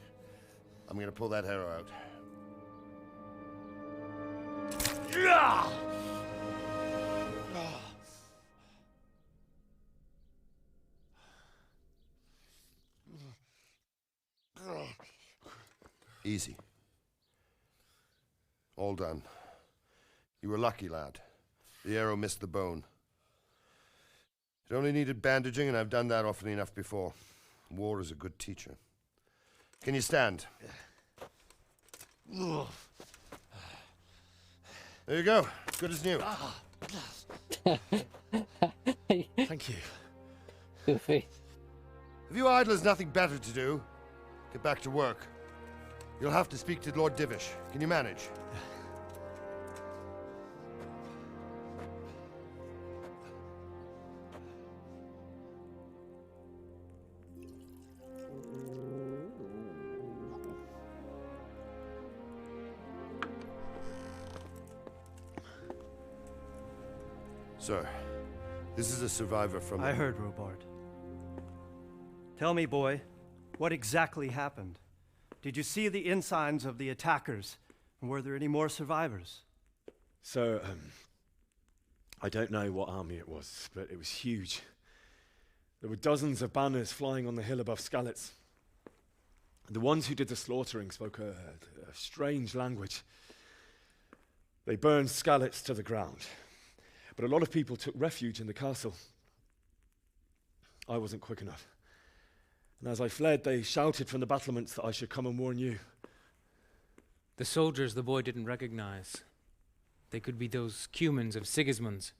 I'm gonna pull that arrow out. Easy. All done. You were lucky, lad. The arrow missed the bone. It only needed bandaging, and I've done that often enough before. War is a good teacher. Can you stand? There you go. Good as new. Thank you. Goofy. Have you idlers nothing better to do? Get back to work. You'll have to speak to Lord Divish. Can you manage? Sir, this is a survivor from... I heard, Robard. Tell me, boy, what exactly happened? Did you see the ensigns of the attackers? And were there any more survivors? So, I don't know what army it was, but it was huge. There were dozens of banners flying on the hill above Skalitz. The ones who did the slaughtering spoke a strange language. They burned Skalitz to the ground. But a lot of people took refuge in the castle. I wasn't quick enough. And as I fled, they shouted from the battlements that I should come and warn you. The soldiers the boy didn't recognize. They could be those Cumans of Sigismund's.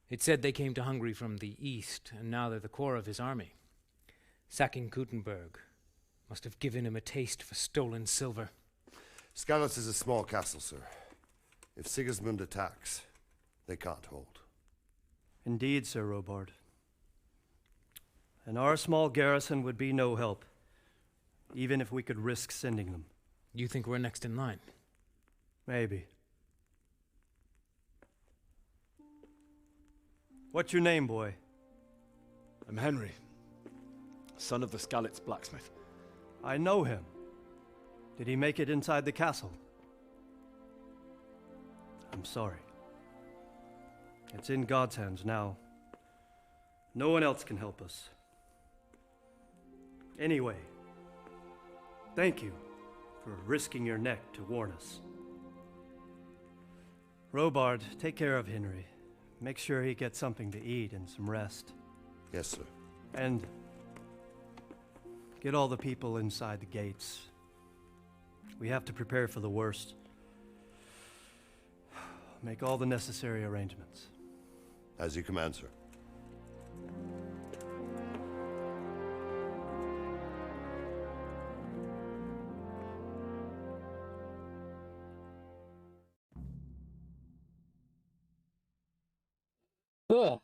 It said they came to Hungary from the east, and now they're the core of his army. Sacking Gutenberg must have given him a taste for stolen silver. Skalitz is a small castle, sir. If Sigismund attacks, they can't hold. Indeed, Sir Robard. And our small garrison would be no help, even if we could risk sending them. You think we're next in line? Maybe. What's your name, boy? I'm Henry, son of the Skalitz blacksmith. I know him. Did he make it inside the castle? I'm sorry. It's in God's hands now. No one else can help us. Anyway, thank you for risking your neck to warn us. Robard, take care of Henry. Make sure he gets something to eat and some rest. Yes, sir. And get all the people inside the gates. We have to prepare for the worst. Make all the necessary arrangements. As you command, sir. Ugh.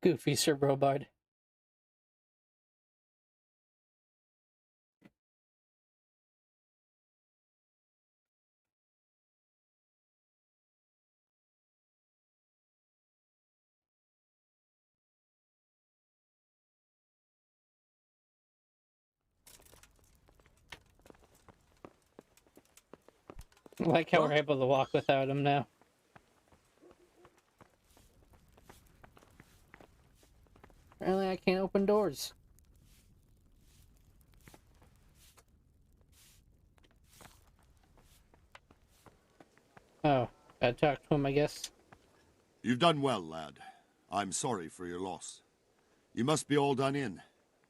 Goofy, Sir Robard. I like how we're able to walk without him now. Apparently I can't open doors. Oh, gotta talk to him, I guess. You've done well, lad. I'm sorry for your loss. You must be all done in.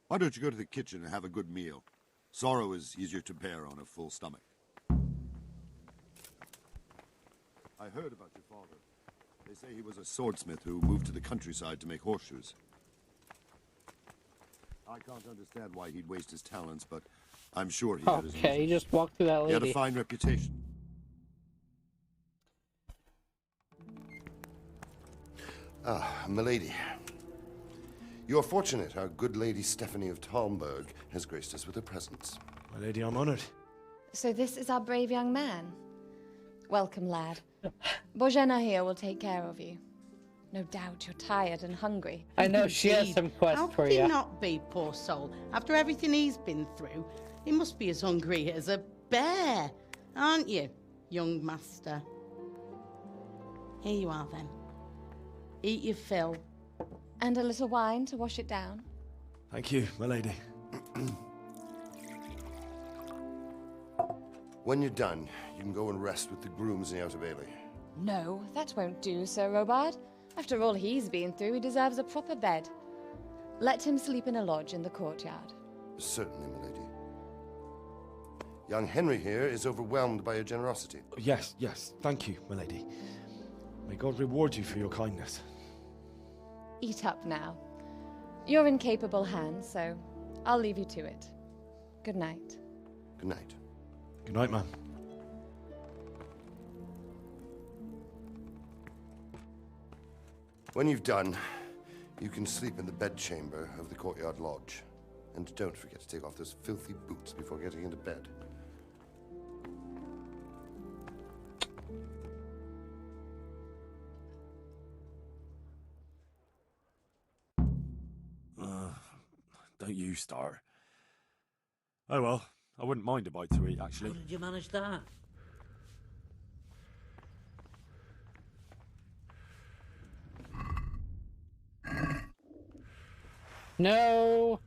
Why don't you go to the kitchen and have a good meal? Sorrow is easier to bear on a full stomach. I heard about your father. They say he was a swordsmith who moved to the countryside to make horseshoes. I can't understand why he'd waste his talents, but I'm sure he had his Okay, you just walked through that lady. He had a fine reputation. Ah, milady. You are fortunate our good lady Stephanie of Talmberg has graced us with her presence. My lady, I'm honored. So this is our brave young man. Welcome, lad. Bojena here will take care of you. No doubt you're tired and hungry. I know she has Indeed. some quests How for could he you. not be, poor soul? After everything he's been through, he must be as hungry as a bear, aren't you, young master? Here you are, then. Eat your fill. And a little wine to wash it down. Thank you, my lady. When you're done, you can go and rest with the grooms in the Outer Bailey. No, that won't do, Sir Robard. After all he's been through, he deserves a proper bed. Let him sleep in a lodge in the courtyard. Certainly, milady. Young Henry here is overwhelmed by your generosity. Yes, yes, thank you, my lady. May God reward you for your kindness. Eat up now. You're in capable hands, so I'll leave you to it. Good night. Good night. Good night, ma'am. When you've done, you can sleep in the bedchamber of the courtyard lodge. And don't forget to take off those filthy boots before getting into bed. Don't you start. Oh well, I wouldn't mind a bite to eat, actually. How did you manage that? No!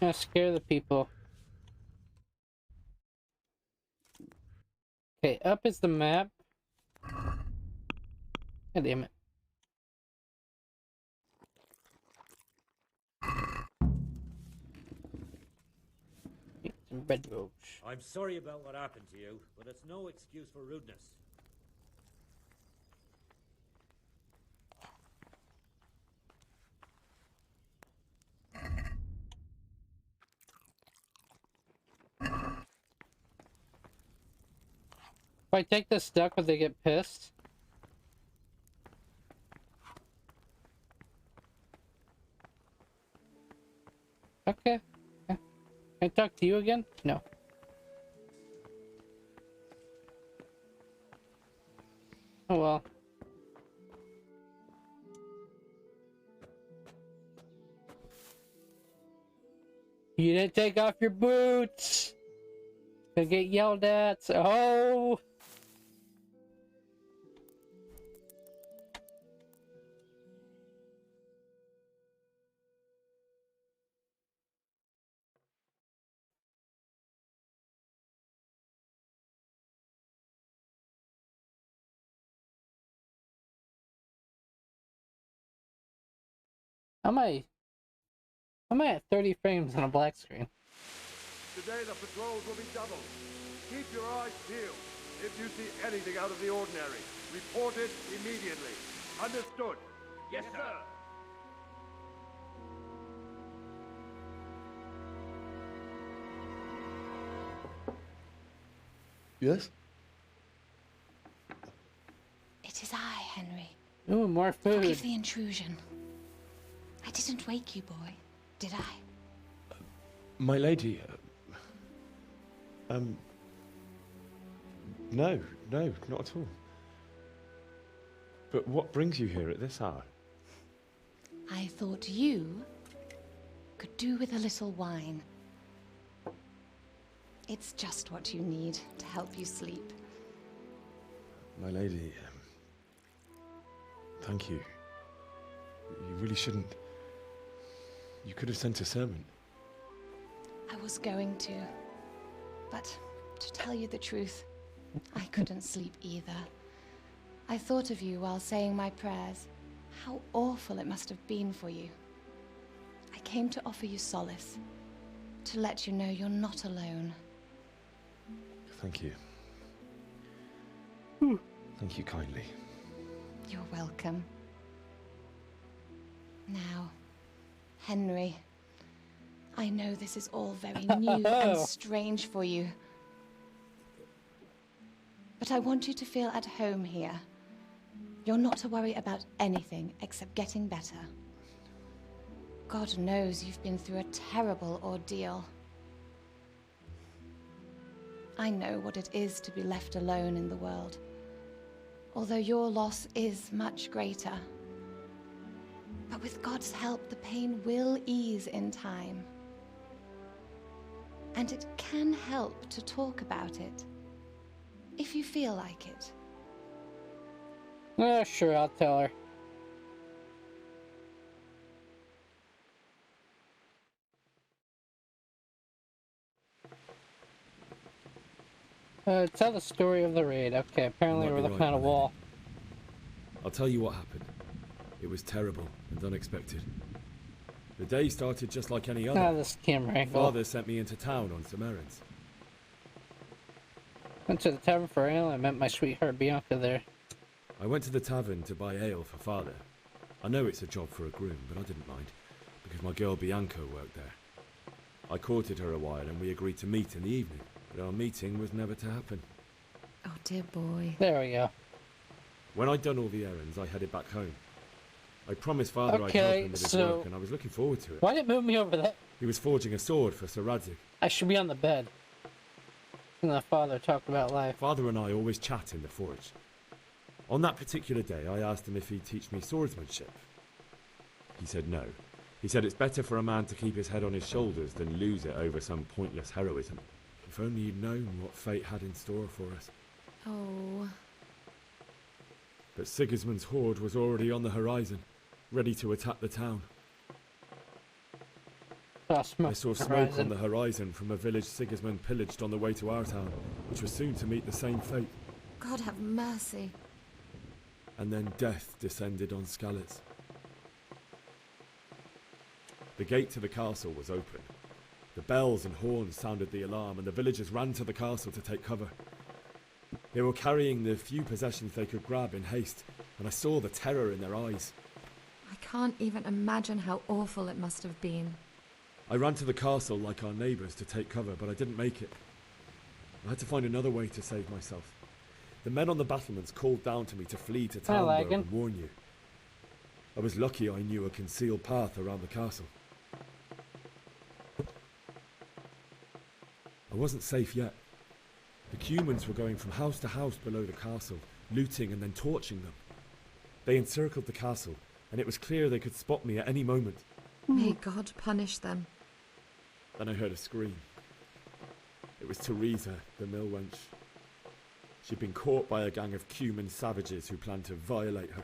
I'm gonna scare the people. Okay, up is the map. God damn it. Eat some bread rolls. I'm sorry about what happened to you, but it's no excuse for rudeness. If I take this duck, would they get pissed? Okay. Can I talk to you again? No. Oh well. You didn't take off your boots! Gonna get yelled at. Oh! Am I at 30 frames on a black screen? Today the patrols will be doubled. Keep your eyes peeled. If you see anything out of the ordinary, report it immediately. Understood? Yes, sir. Yes? It is I, Henry. Ooh, more food. Forgive the intrusion. I didn't wake you, boy, did I? My lady, no, not at all. But what brings you here at this hour? I thought you could do with a little wine. It's just what you need to help you sleep. My lady, thank you. You really shouldn't. You could have sent a servant. I was going to. But to tell you the truth, I couldn't sleep either. I thought of you while saying my prayers. How awful it must have been for you. I came to offer you solace. To let you know you're not alone. Thank you. Thank you kindly. You're welcome. Now, Henry, I know this is all very new and strange for you. But I want you to feel at home here. You're not to worry about anything except getting better. God knows you've been through a terrible ordeal. I know what it is to be left alone in the world, although your loss is much greater. But with God's help, the pain will ease in time. And it can help to talk about it, if you feel like it. Yeah, sure, I'll tell her. Tell the story of the raid. Okay, apparently we're looking at a wall. I'll tell you what happened. It was terrible and unexpected. The day started just like any other. This camera angle. Father sent me into town on some errands. Went to the tavern for ale. I met my sweetheart Bianca there. I went to the tavern to buy ale for Father. I know it's a job for a groom, but I didn't mind, because my girl Bianca worked there. I courted her a while and we agreed to meet in the evening, but our meeting was never to happen. Oh dear boy. There we go. When I'd done all the errands, I headed back home. I promised Father I'd help him with his work, and I was looking forward to it. Why did it move me over there? He was forging a sword for Sir Radzig. I should be on the bed. And the father talked about life. Father and I always chat in the forge. On that particular day, I asked him if he'd teach me swordsmanship. He said no. He said it's better for a man to keep his head on his shoulders than lose it over some pointless heroism. If only you'd known what fate had in store for us. Oh. But Sigismund's horde was already on the horizon, ready to attack the town. I saw smoke on the horizon from a village Sigismund pillaged on the way to our town, which was soon to meet the same fate. God have mercy. And then death descended on Skalitz. The gate to the castle was open. The bells and horns sounded the alarm, and the villagers ran to the castle to take cover. They were carrying the few possessions they could grab in haste, and I saw the terror in their eyes. I can't even imagine how awful it must have been. I ran to the castle like our neighbours to take cover, but I didn't make it. I had to find another way to save myself. The men on the battlements called down to me to flee to Talmberg and warn you. I was lucky I knew a concealed path around the castle. I wasn't safe yet. The Cumans were going from house to house below the castle, looting and then torching them. They encircled the castle, and it was clear they could spot me at any moment. May God punish them. Then I heard a scream. It was Teresa, the mill wench. She'd been caught by a gang of Cuman savages who planned to violate her.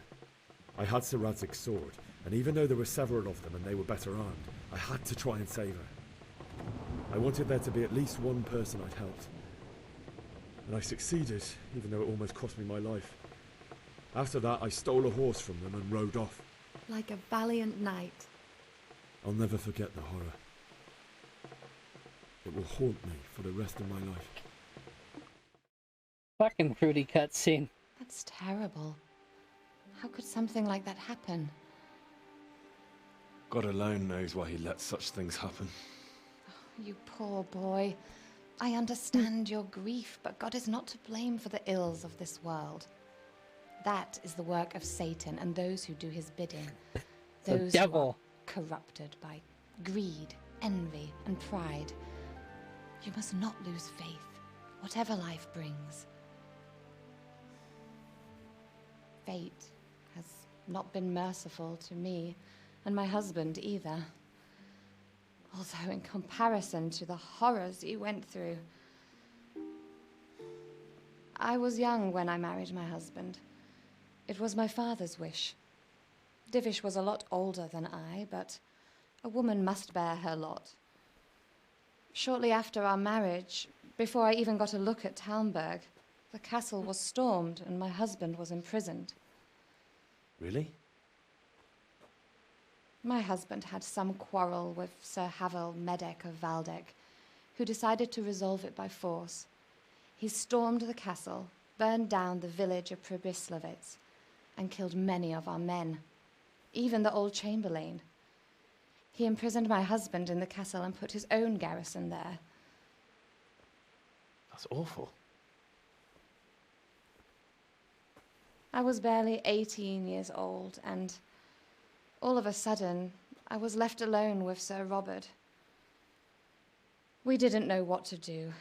I had Sir Radzig's sword, and even though there were several of them and they were better armed, I had to try and save her. I wanted there to be at least one person I'd helped. And I succeeded, even though it almost cost me my life. After that, I stole a horse from them and rode off. Like a valiant knight. I'll never forget the horror. It will haunt me for the rest of my life. Fucking fruity cutscene. That's terrible. How could something like that happen? God alone knows why he lets such things happen. Oh, you poor boy. I understand your grief, but God is not to blame for the ills of this world. That is the work of Satan and those who do his bidding. Those the devil. Who are corrupted by greed, envy, and pride. You must not lose faith, whatever life brings. Fate has not been merciful to me, and my husband either. Although in comparison to the horrors you went through, I was young when I married my husband. It was my father's wish. Divish was a lot older than I, but a woman must bear her lot. Shortly after our marriage, before I even got a look at Talmberg, the castle was stormed and my husband was imprisoned. Really? My husband had some quarrel with Sir Havel Medek of Valdek, who decided to resolve it by force. He stormed the castle, burned down the village of Pribyslavitz, and killed many of our men, even the old chamberlain. He imprisoned my husband in the castle and put his own garrison there. That's awful. I was barely 18 years old, and all of a sudden, I was left alone with Sir Robert. We didn't know what to do.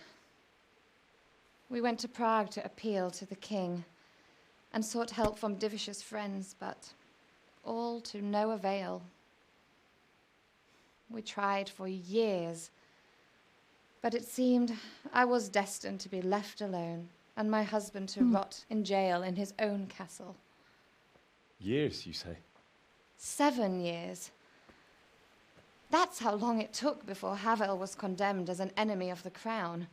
We went to Prague to appeal to the king and sought help from Divish's friends, but all to no avail. We tried for years, but it seemed I was destined to be left alone and my husband to rot in jail in his own castle. Years, you say? 7 years. That's how long it took before Havel was condemned as an enemy of the crown.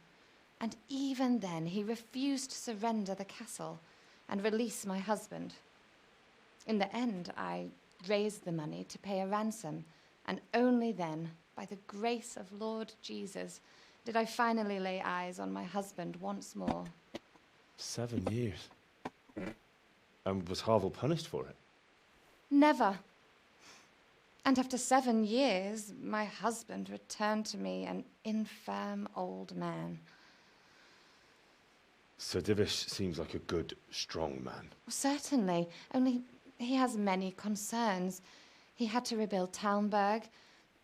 And even then, he refused to surrender the castle and release my husband. In the end, I raised the money to pay a ransom, and only then, by the grace of Lord Jesus, did I finally lay eyes on my husband once more. 7 years. And was Havel punished for it? Never. And after 7 years, my husband returned to me an infirm old man. Sir Divish seems like a good, strong man. Certainly, only he has many concerns. He had to rebuild Talmberg.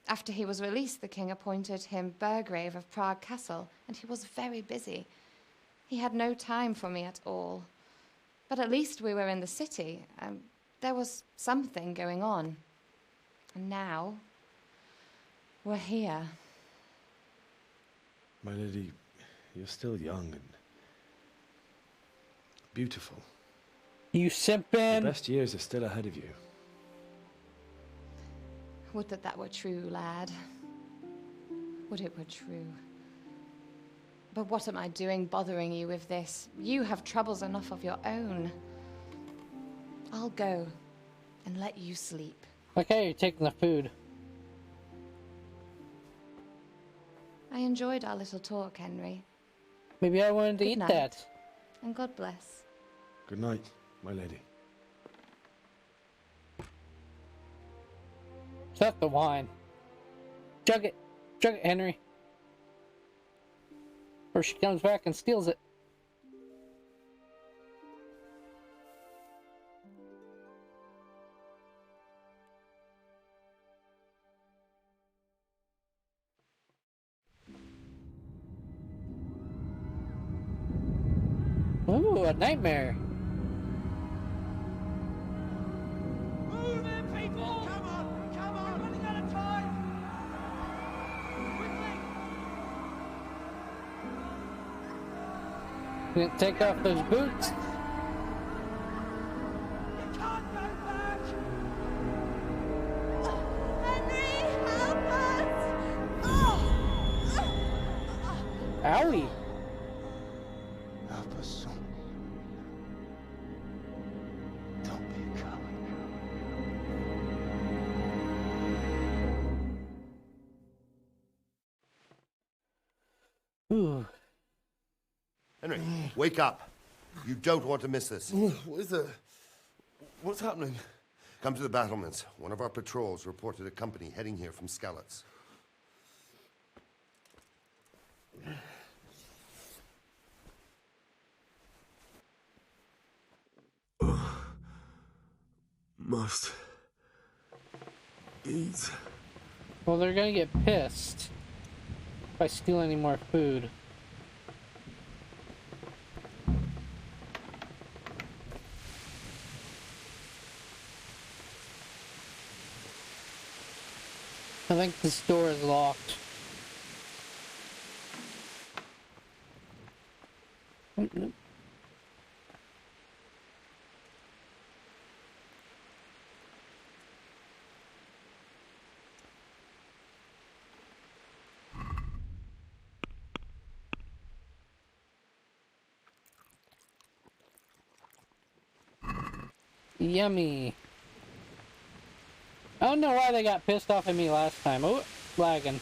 After he was released, the king appointed him Burgrave of Prague Castle, and he was very busy. He had no time for me at all. But at least we were in the city. There was something going on. And now, we're here. My lady, you're still young and beautiful. You simpin'. The best years are still ahead of you. Would that that were true, lad. Would it were true. But what am I doing bothering you with this? You have troubles enough of your own. I'll go and let you sleep. Okay, you're taking the food. I enjoyed our little talk, Henry. Maybe I wanted to Good eat night. that. And God bless. Good night, my lady. Set the wine. Chug it. Chug it, Henry. Or she comes back and steals it. Ooh, a nightmare. Move in, people! Come on! We're running out of time! Quickly! Didn't take off those boots. You can't go back! Owie. Help us, son. Don't be a coward. Ooh. Henry, wake up. You don't want to miss this. What is it? What's happening? Come to the battlements. One of our patrols reported a company heading here from Skalitz. Must eat. Well, they're gonna get pissed if I steal any more food. I think this door is locked. Nope. Yummy. I don't know why they got pissed off at me last time. Oh, lagging.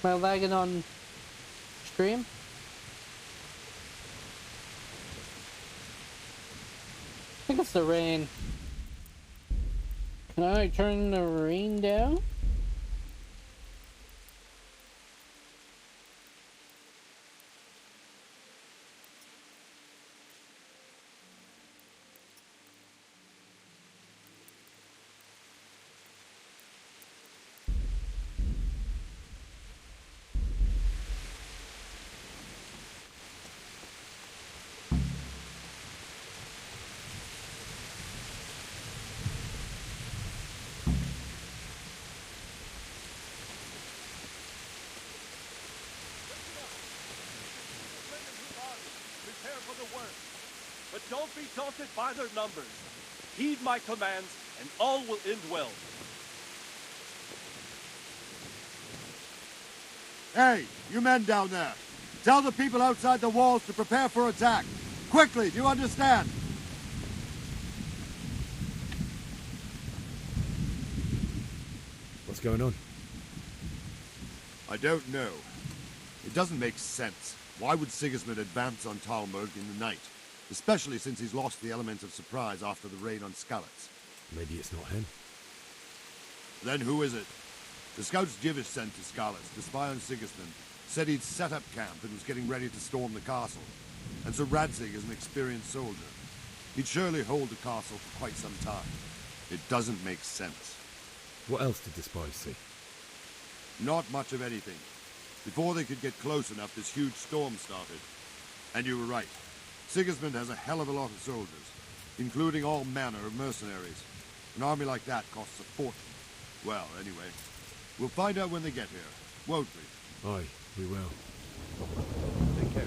Am I lagging on stream? I think it's the rain. Can I turn the rain down? Prepare for the worst. But don't be daunted by their numbers. Heed my commands, and all will end well. Hey, you men down there. Tell the people outside the walls to prepare for attack. Quickly, do you understand? What's going on? I don't know. It doesn't make sense. Why would Sigismund advance on Talmberg in the night? Especially since he's lost the element of surprise after the raid on Skalitz. Maybe it's not him. Then who is it? The scouts Jivish sent to Skalitz to spy on Sigismund said he'd set up camp and was getting ready to storm the castle. And Sir Radzig is an experienced soldier. He'd surely hold the castle for quite some time. It doesn't make sense. What else did the spies see? Not much of anything. Before they could get close enough, this huge storm started. And you were right. Sigismund has a hell of a lot of soldiers, including all manner of mercenaries. An army like that costs a fortune. Well, anyway, we'll find out when they get here, won't we? Aye, we will. Take care.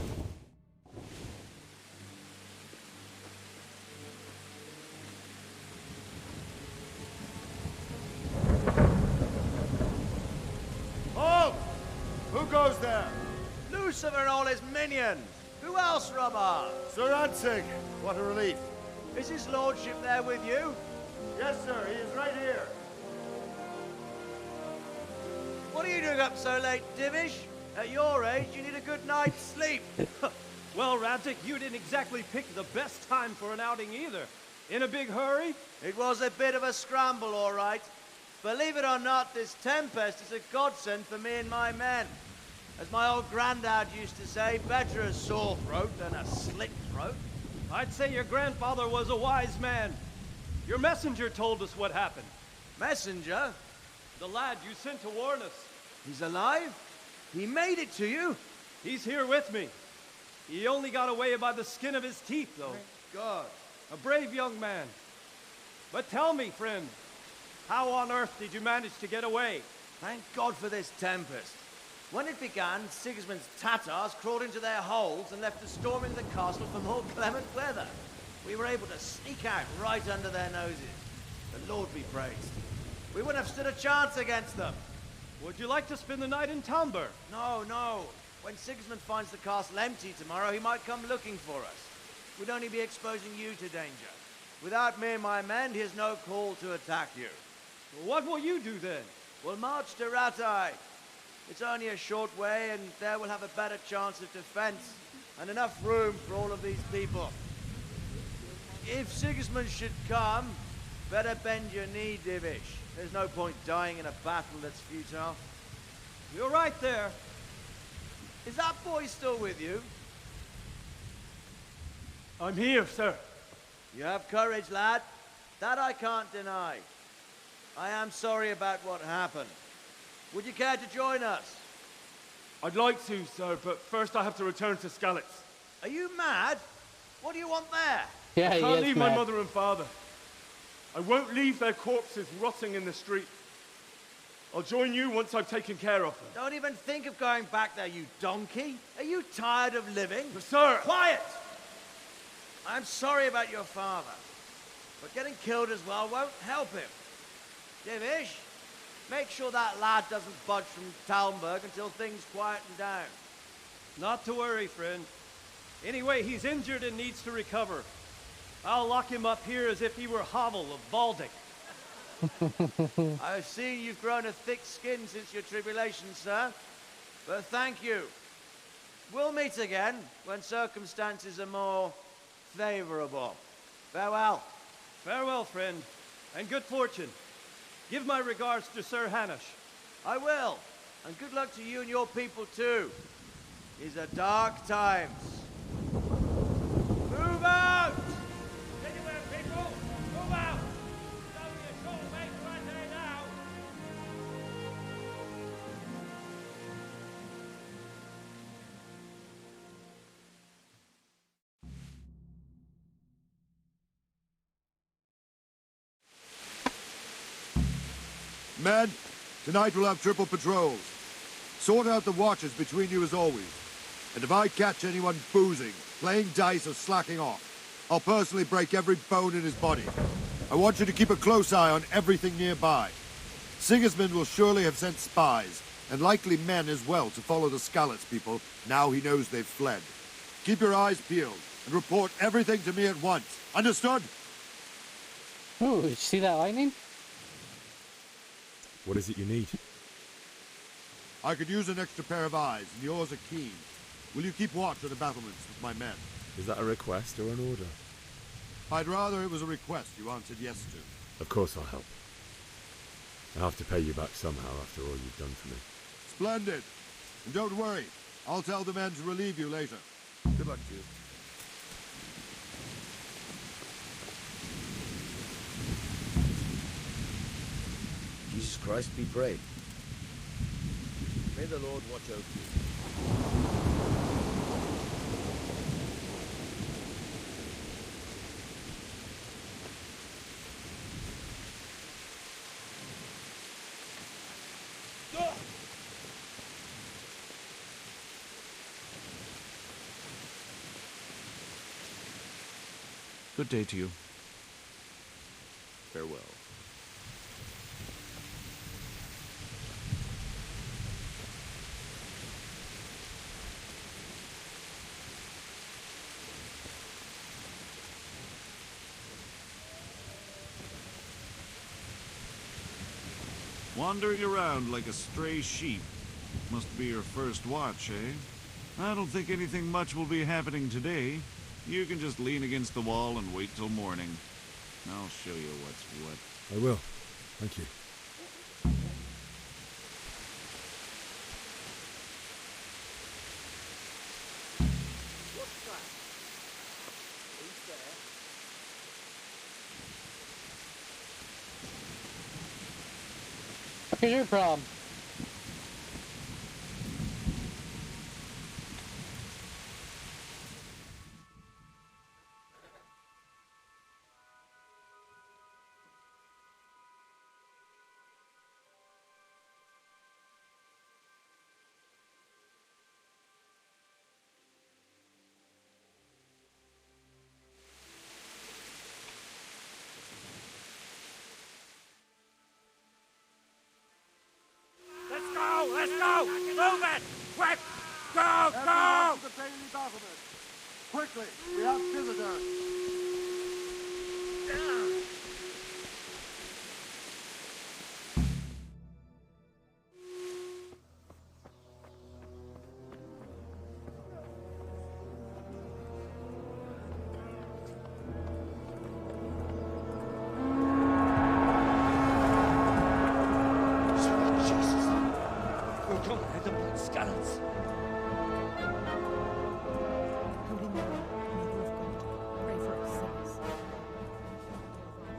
Halt! Who goes there? Lucifer and all his minions. Who else, Robber? Sir Radzig. What a relief. Is his lordship there with you? Yes, sir. He is right here. What are you doing up so late, Divish? At your age, you need a good night's sleep. Well, Radzig, you didn't exactly pick the best time for an outing either. In a big hurry? It was a bit of a scramble, all right. Believe it or not, this tempest is a godsend for me and my men. As my old granddad used to say, better a sore throat than a slit throat. I'd say your grandfather was a wise man. Your messenger told us what happened. Messenger? The lad you sent to warn us. He's alive? He made it to you? He's here with me. He only got away by the skin of his teeth, though. Thank God. A brave young man. But tell me, friend, how on earth did you manage to get away? Thank God for this tempest. When it began, Sigismund's Tatars crawled into their holes and left us storming the castle for more clement weather. We were able to sneak out right under their noses. The Lord be praised. We wouldn't have stood a chance against them. Would you like to spend the night in Talmberg? No, no. When Sigismund finds the castle empty tomorrow, he might come looking for us. We'd only be exposing you to danger. Without me and my men, he has no call to attack you. What will you do then? We'll march to Ratai. It's only a short way, and there we'll have a better chance of defense and enough room for all of these people. If Sigismund should come, better bend your knee, Divish. There's no point dying in a battle that's futile. You're right there. Is that boy still with you? I'm here, sir. You have courage, lad. That I can't deny. I am sorry about what happened. Would you care to join us? I'd like to, sir, but first I have to return to Skalitz. Are you mad? What do you want there? Yeah, I can't he is leave mad. my mother and father. I won't leave their corpses rotting in the street. I'll join you once I've taken care of them. Don't even think of going back there, you donkey. Are you tired of living? But sir! Quiet! I'm sorry about your father, but getting killed as well won't help him. Divish, make sure that lad doesn't budge from Talmberg until things quieten down. Not to worry, friend. Anyway, he's injured and needs to recover. I'll lock him up here as if he were Hovel of Baldic. I've seen you've grown a thick skin since your tribulation, sir. But thank you. We'll meet again when circumstances are more favorable. Farewell. Farewell, friend, and good fortune. Give my regards to Sir Hanush. I will. And good luck to you and your people, too. These are dark times. Move out! Anywhere, people! Move out! It's only a short way right there now. Men, tonight we'll have triple patrols. Sort out the watches between you as always. And if I catch anyone boozing, playing dice or slacking off, I'll personally break every bone in his body. I want you to keep a close eye on everything nearby. Sigismund will surely have sent spies, and likely men as well, to follow the Skalitz people now he knows they've fled. Keep your eyes peeled, and report everything to me at once. Understood? Ooh, did you see that lightning? What is it you need? I could use an extra pair of eyes, and yours are keen. Will you keep watch on the battlements with my men? Is that a request or an order? I'd rather it was a request you answered yes to. Of course I'll help. I'll have to pay you back somehow after all you've done for me. Splendid. And don't worry, I'll tell the men to relieve you later. Good luck to you. Jesus Christ, be brave. May the Lord watch over you. Good day to you. Farewell. Wandering around like a stray sheep. Must be your first watch, eh? I don't think anything much will be happening today. You can just lean against the wall and wait till morning. I'll show you what's what. I will. Thank you. What's that? Who's there? What is your problem? Let's go! Move it! Quick! Go! Everyone Go! to the daily battlement. Quickly, we have visitors.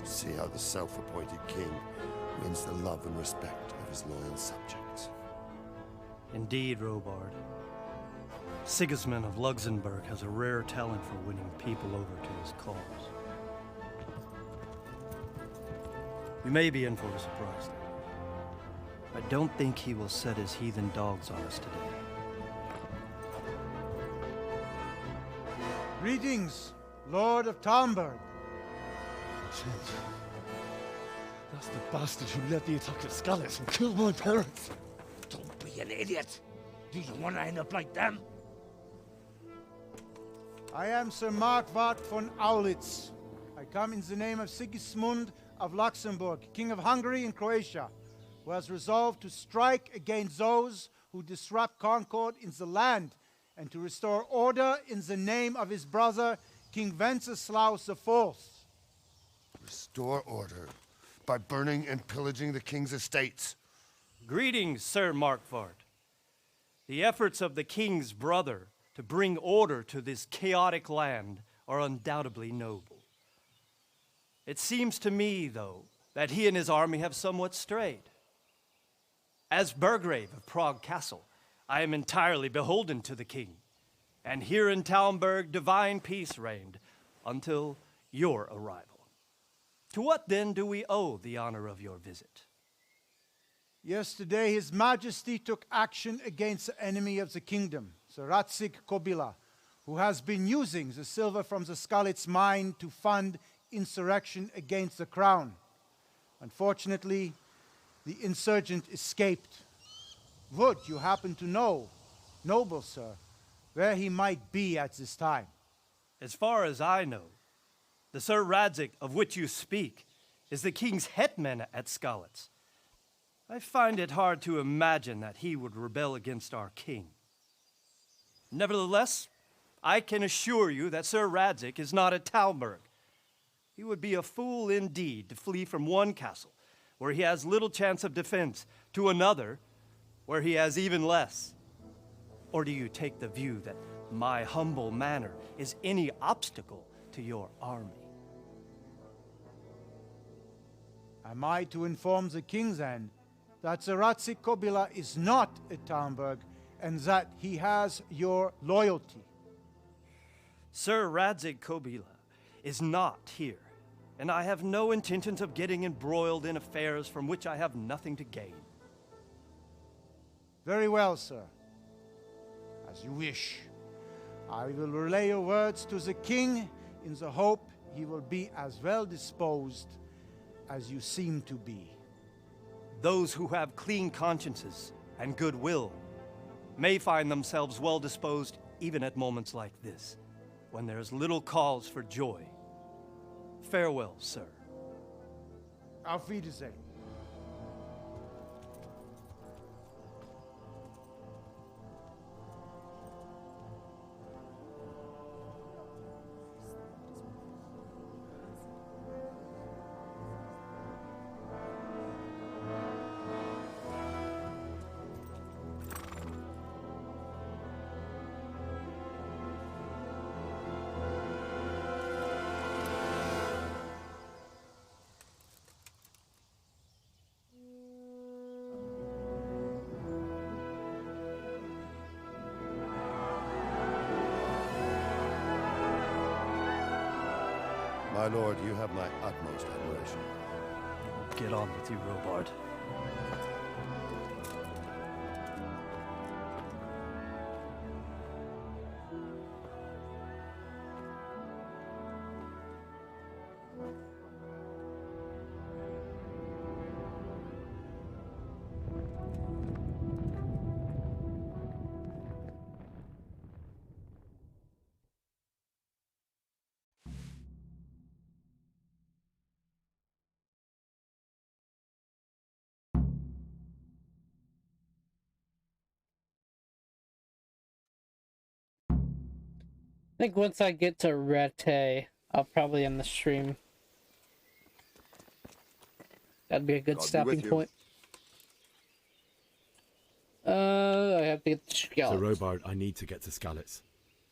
See how the self-appointed king wins the love and respect of his loyal subjects. Indeed, Robard. Sigismund of Luxembourg has a rare talent for winning people over to his cause. We may be in for a surprise, though. I don't think he will set his heathen dogs on us today. Greetings, Lord of Talmberg. That's the bastard who led the attack at Skalitz and killed my parents. Don't be an idiot. Do you want to end up like them? I am Sir Markwart von Aulitz, I come in the name of Sigismund of Luxembourg, King of Hungary and Croatia, who has resolved to strike against those who disrupt concord in the land and to restore order in the name of his brother, King Wenceslaus IV. Restore order by burning and pillaging the king's estates. Greetings, Sir Markvard. The efforts of the king's brother to bring order to this chaotic land are undoubtedly noble. It seems to me, though, that he and his army have somewhat strayed. As Burgrave of Prague Castle, I am entirely beholden to the king, and here in Talmberg divine peace reigned until your arrival. To what then do we owe the honor of your visit? Yesterday, His Majesty took action against the enemy of the kingdom, the Radzig Kobyla, who has been using the silver from the Skalitz mine to fund insurrection against the crown. Unfortunately, the insurgent escaped. Would you happen to know, noble sir, where he might be at this time? As far as I know, the Sir Radzig of which you speak is the king's hetman at Skalitz. I find it hard to imagine that he would rebel against our king. Nevertheless, I can assure you that Sir Radzig is not at Talmberg. He would be a fool indeed to flee from one castle, where he has little chance of defense, to another, where he has even less. Or do you take the view that my humble manner is any obstacle to your army? Am I to inform the king then that the Radzig Kobyla is not at Talmberg and that he has your loyalty? Sir Radzig Kobyla is not here, and I have no intentions of getting embroiled in affairs from which I have nothing to gain. Very well, sir. As you wish. I will relay your words to the king in the hope he will be as well disposed as you seem to be. Those who have clean consciences and goodwill may find themselves well disposed even at moments like this, when there is little cause for joy. Farewell, sir. Auf Wiedersehen. My lord, you have my utmost admiration. Get on with you, Robard. I think once I get to Rete, I'll probably end the stream. That'd be a good stopping point. I have to get to Skalitz. So, Robard, I need to get to Skalitz.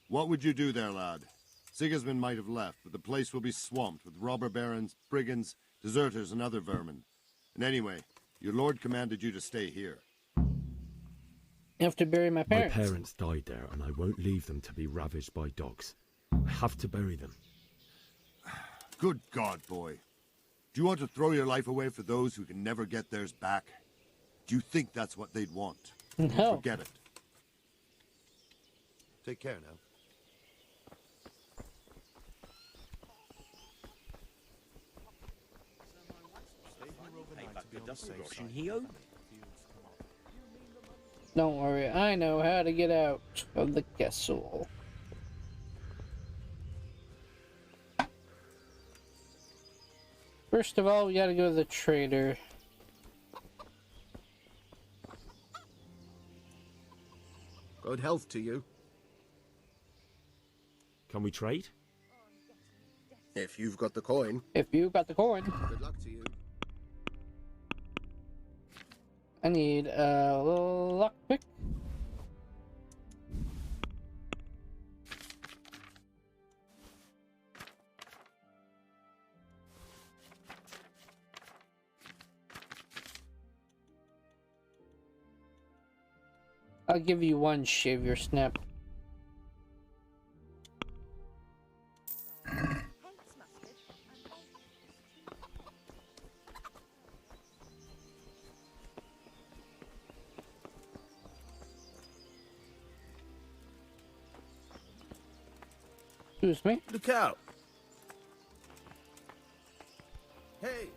What would you do there, lad? Sigismund might have left, but the place will be swamped with robber barons, brigands, deserters, and other vermin. And anyway, your lord commanded you to stay here. You have to bury my parents. My parents died there, and I won't leave them to be ravaged by dogs. I have to bury them. Good God, boy. Do you want to throw your life away for those who can never get theirs back? Do you think that's what they'd want? No. Forget it. Take care now. Don't worry, I know how to get out of the castle. First of all, we gotta go to the trader. Good health to you. Can we trade? If you've got the coin. If you got the coin. Good luck to you. I need a little lockpick. I'll give you one, shave your snap. Excuse me? Look out! Hey!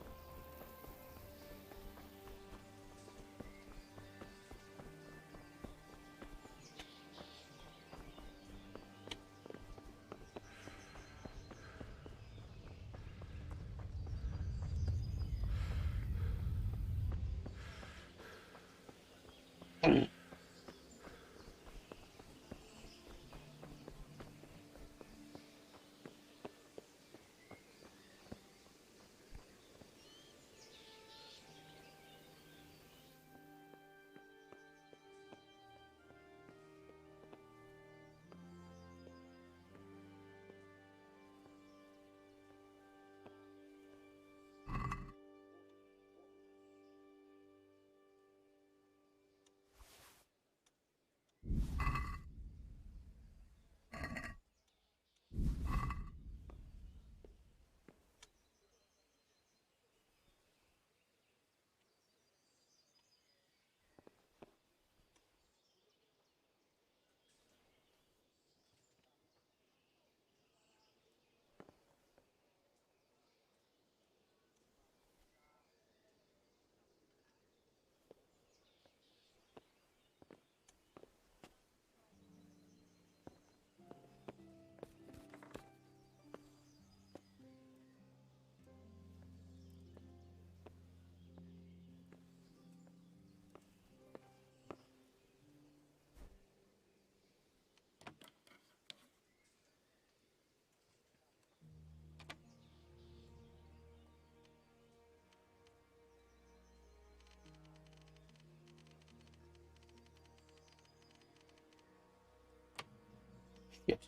Shit.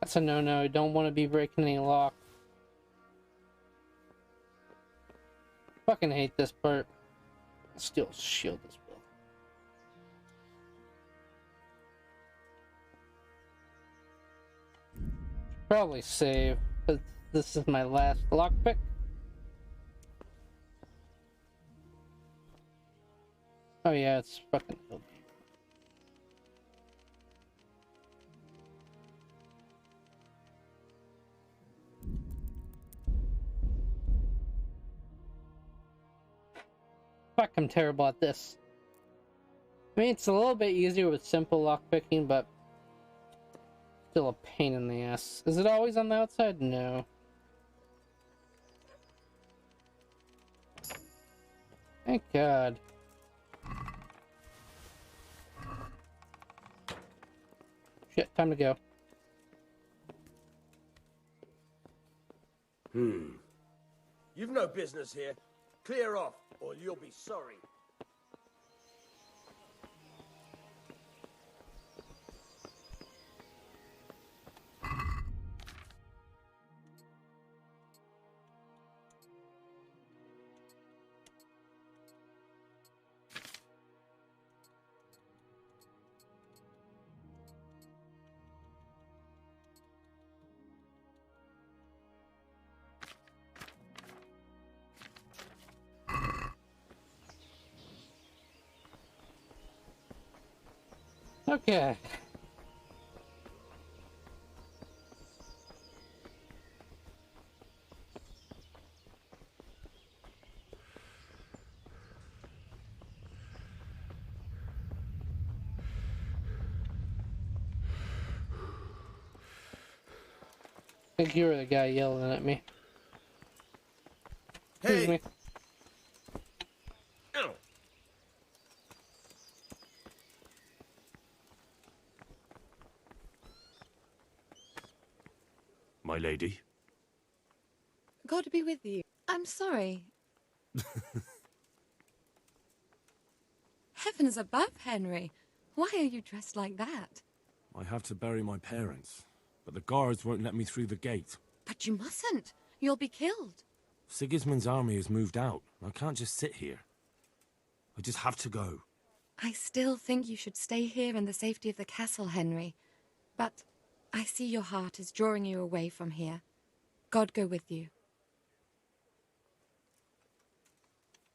That's a no-no. I don't want to be breaking any lock. Fucking hate this part. Still shield this bill. Probably save, but this is my last lockpick. Oh yeah, it's fucking filthy. Fuck, I'm terrible at this. I mean, it's a little bit easier with simple lockpicking, but still a pain in the ass. Is it always on the outside? No. Thank God. Shit, time to go. You've no business here. Clear off, or you'll be sorry. Okay. I think you were the guy yelling at me. Excuse me. Ow. My lady. God be with you. I'm sorry. Heavens above, Henry. Why are you dressed like that? I have to bury my parents, but the guards won't let me through the gate. But you mustn't. You'll be killed. Sigismund's army has moved out. I can't just sit here. I just have to go. I still think you should stay here in the safety of the castle, Henry. But I see your heart is drawing you away from here. God go with you.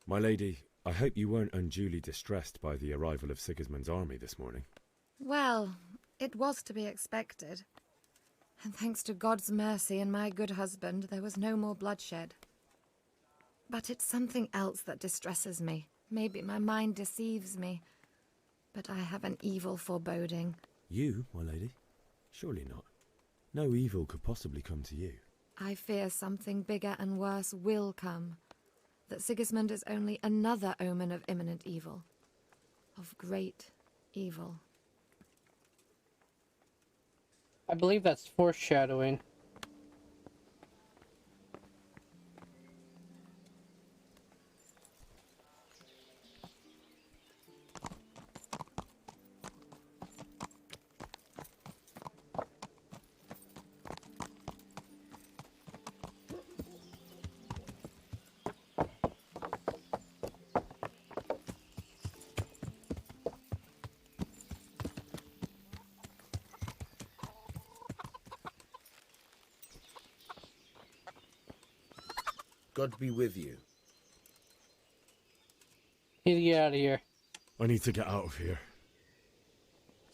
My lady, I hope you weren't unduly distressed by the arrival of Sigismund's army this morning. Well, it was to be expected. And thanks to God's mercy and my good husband, there was no more bloodshed. But it's something else that distresses me. Maybe my mind deceives me. But I have an evil foreboding. You, my lady? Surely not. No evil could possibly come to you. I fear something bigger and worse will come. That Sigismund is only another omen of imminent evil. Of great evil. I believe that's foreshadowing. God be with you. Need to get out of here. I need to get out of here.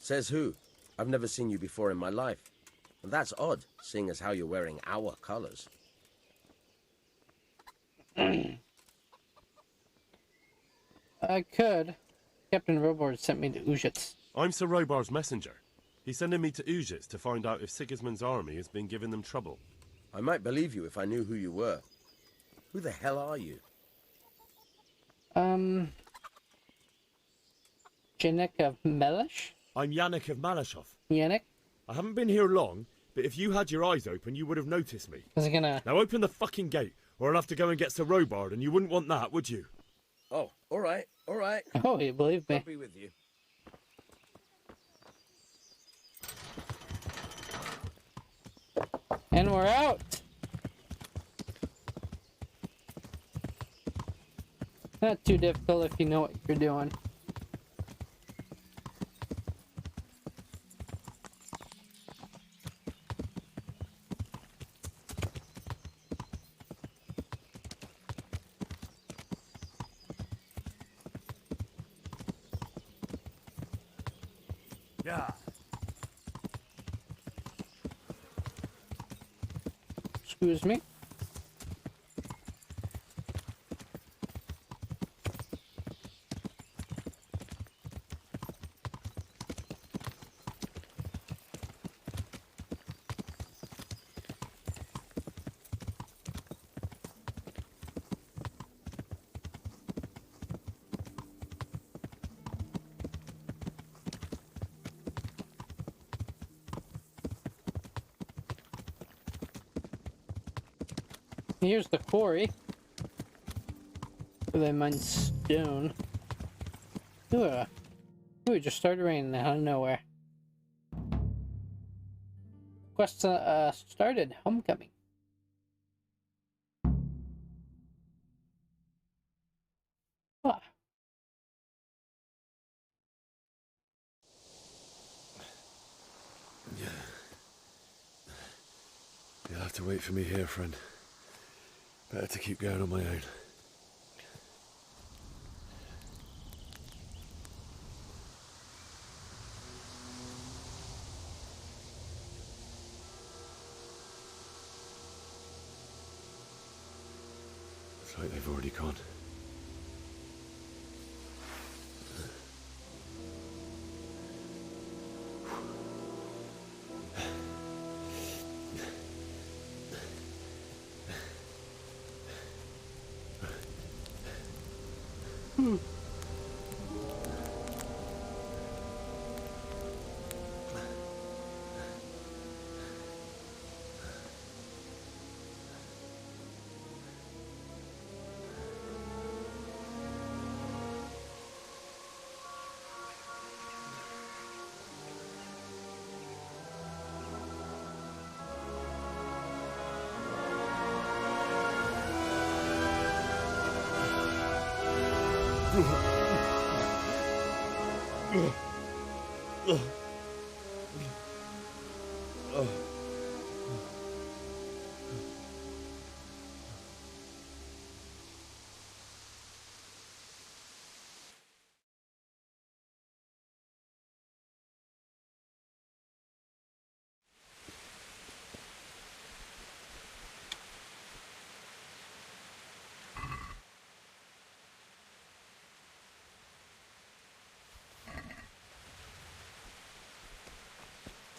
Says who? I've never seen you before in my life. And that's odd, seeing as how you're wearing our colours. I could. Captain Robard sent me to Ujits. I'm Sir Robard's messenger. He's sending me to Ujits to find out if Sigismund's army has been giving them trouble. I might believe you if I knew who you were. Who the hell are you? Janek of Melish? I'm Yannick of Malashov. Yannick? I haven't been here long, but if you had your eyes open, you would have noticed me. Is it gonna... Now open the fucking gate, or I'll have to go and get Sir Robard, and you wouldn't want that, would you? Oh, all right, all right. Oh, you believe me. I'll be with you. And we're out! Not too difficult if you know what you're doing. Yeah. Excuse me. Here's the quarry. Where they mine stone. Ooh, it just started raining out of nowhere. Quest started. Homecoming. Ah. You'll have to wait for me here, friend. Better to keep going on my own. Looks like they've already gone.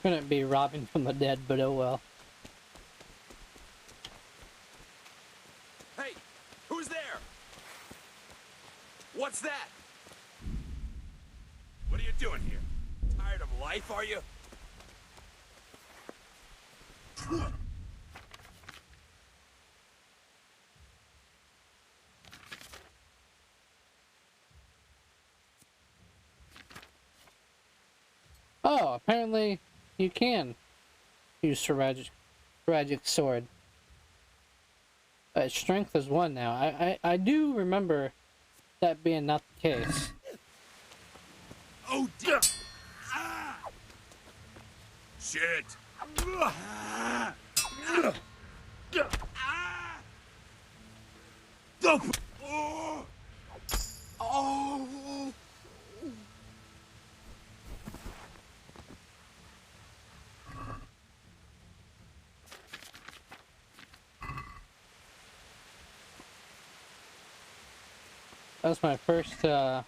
Couldn't be robbing from the dead, but oh well. Hey, who's there? What's that? What are you doing here? Tired of life, are you? Oh, apparently you can use tragic sword. Strength is 1 now. I do remember that being not the case. Oh, dear. Ah! Shit. Ah! Ah! Oh! Oh! That's my first skill.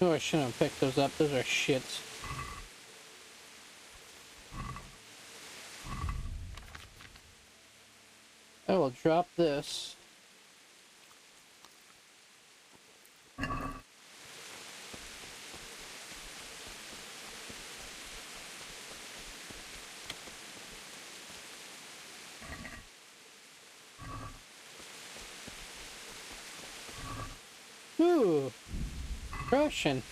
Oh, I shouldn't have picked those up. Those are shits. I will drop this. Ooh, Russian.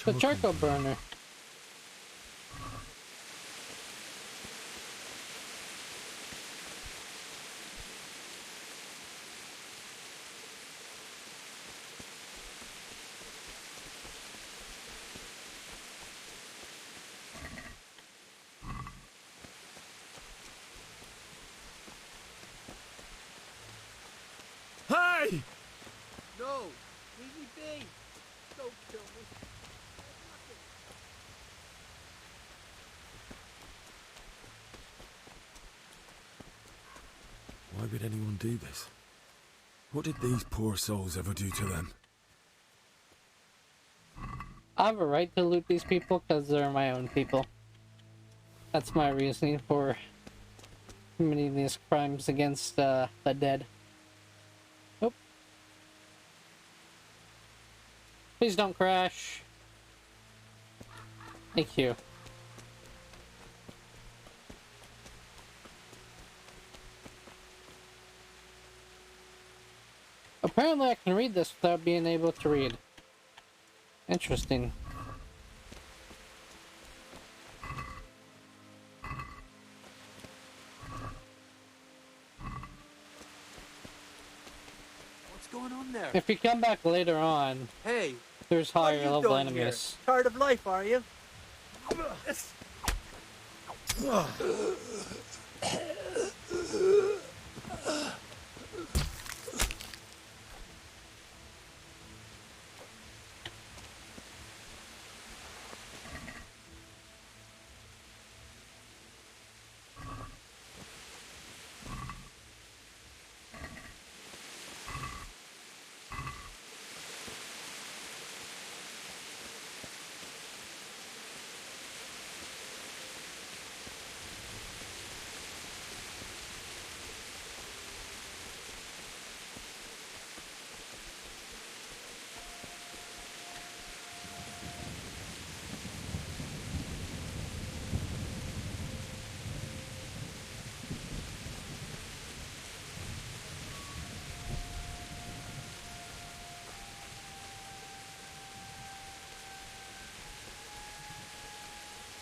The charcoal burner. Hey! No! Leave me be! Don't kill me! Why would anyone do this? What did these poor souls ever do to them? I have a right to loot these people because they're my own people. That's my reasoning for committing these crimes against the dead. Nope. Please don't crash. Thank you. Apparently I can read this without being able to read. Interesting. What's going on there? If you come back later on, Hey, there's what are higher you level doing enemies. here? Tired of life, are you?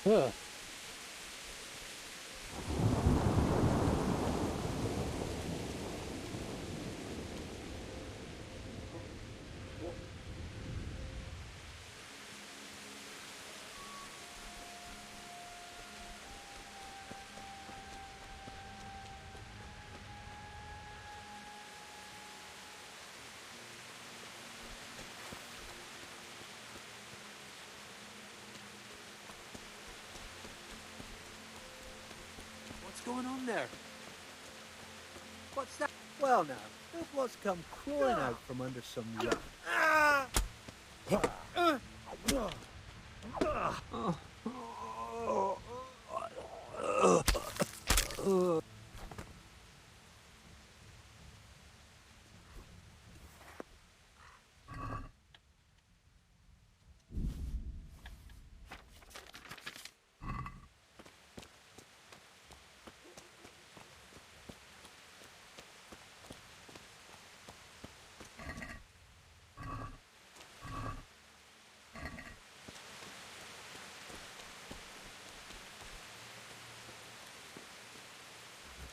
Ugh. What's going on there? What's that? Well now, look what's come crawling out from under some rock.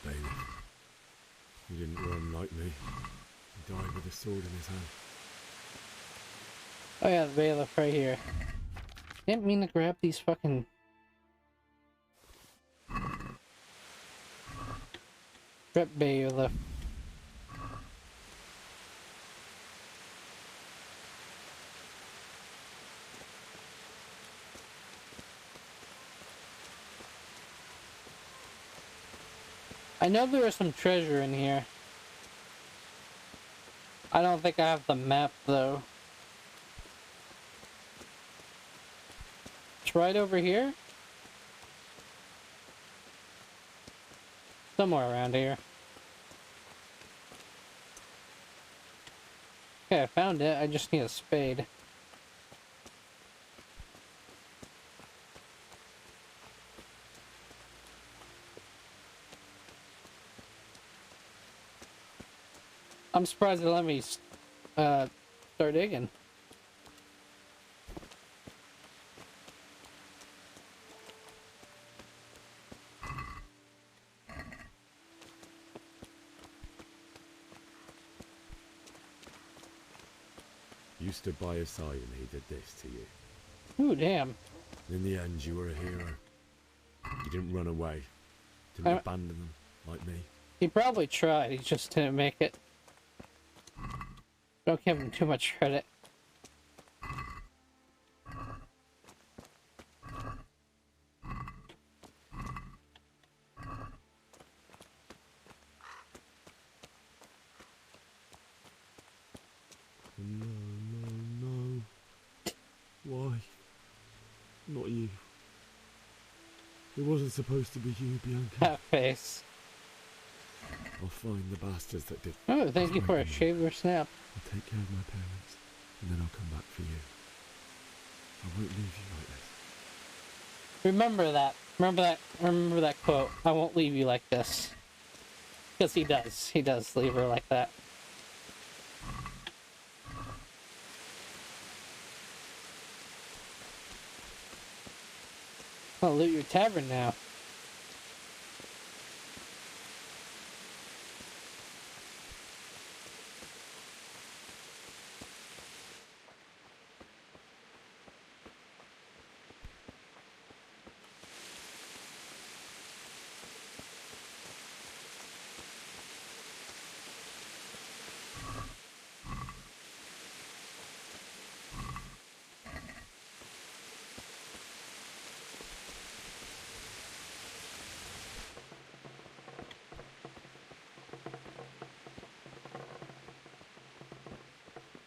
Bailiff. He didn't run like me. He died with a sword in his hand. Oh yeah, the bailiff right here. Didn't mean to grab these fucking... Strip bailiff. I know there is some treasure in here. I don't think I have the map though. It's right over here? Somewhere around here. Okay, I found it. I just need a spade. I'm surprised they let me start digging. You stood by his side and he did this to you. Ooh, damn. In the end, you were a hero. You didn't run away. Didn't abandon them, like me. He probably tried, he just didn't make it. Don't give him too much credit. No, no, no. Why? Not you. It wasn't supposed to be you, Bianca. That face. I'll find the bastards that did. Oh, thank you for a shaver snap. I'll take care of my parents, and then I'll come back for you. I won't leave you like this. Remember that. Remember that quote. I won't leave you like this. Because he does. He does leave her like that. I'll loot your tavern now.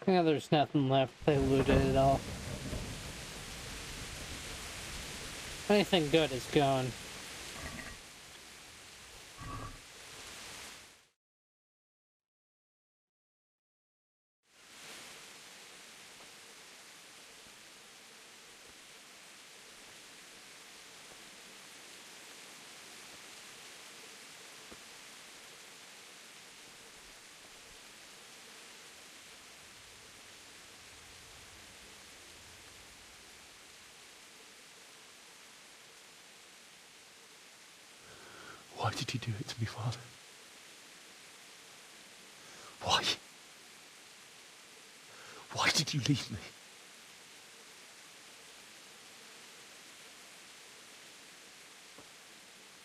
Yeah, there's nothing left. They looted it all. Anything good is gone. Why did you do it to me, Father? Why? Why did you leave me?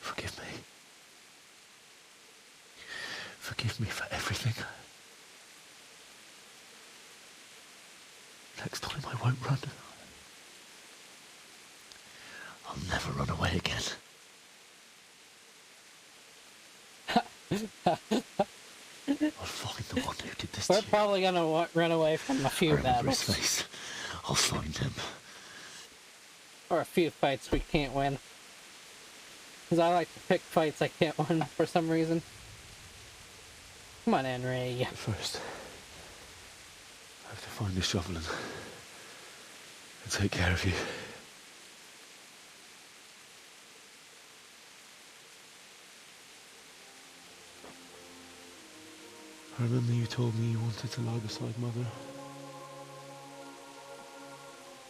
Forgive me. Forgive me for everything. Next time I won't run. I'll never run away again. I'll find the one who did this to We're you. probably gonna run away from a few Remember his battles. face. I'll find him. Or a few fights we can't win. Because I like to pick fights I can't win for some reason. Come on, Henry. But first, I have to find a shovel and take care of you. I remember you told me you wanted to lie beside Mother.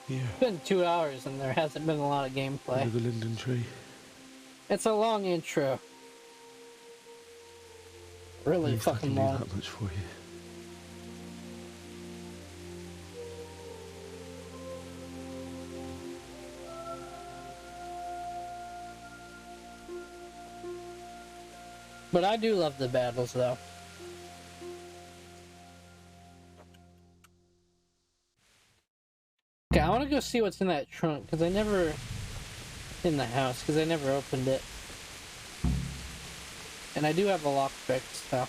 Here. It's been 2 hours and there hasn't been a lot of gameplay. Under the linden tree. It's a long intro. Really If I fucking can do long. that much for you. But I do love the battles, though. Okay, I want to go see what's in that trunk, because I never... in the house, because I never opened it. And I do have a lockpick, so...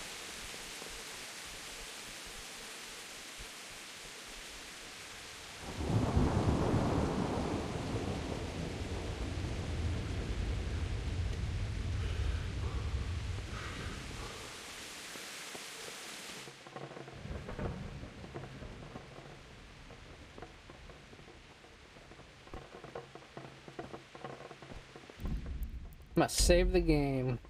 Must save the game.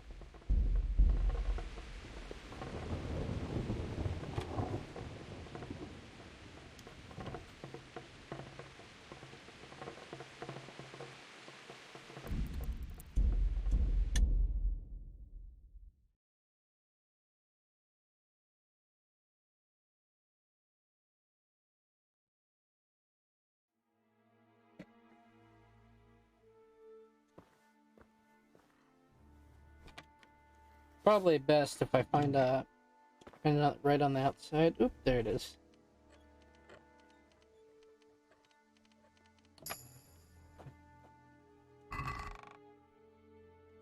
Probably best if I find a right on the outside. Oop, there it is.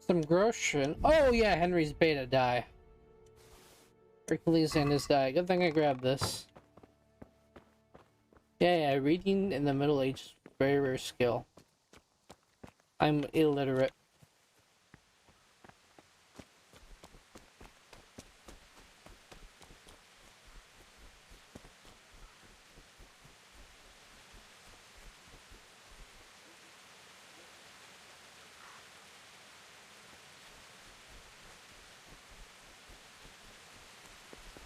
Some grocery. Oh yeah, Henry's beta die. Hercules and his die. Good thing I grabbed this. Yeah, reading in the Middle Ages, very rare skill. I'm illiterate.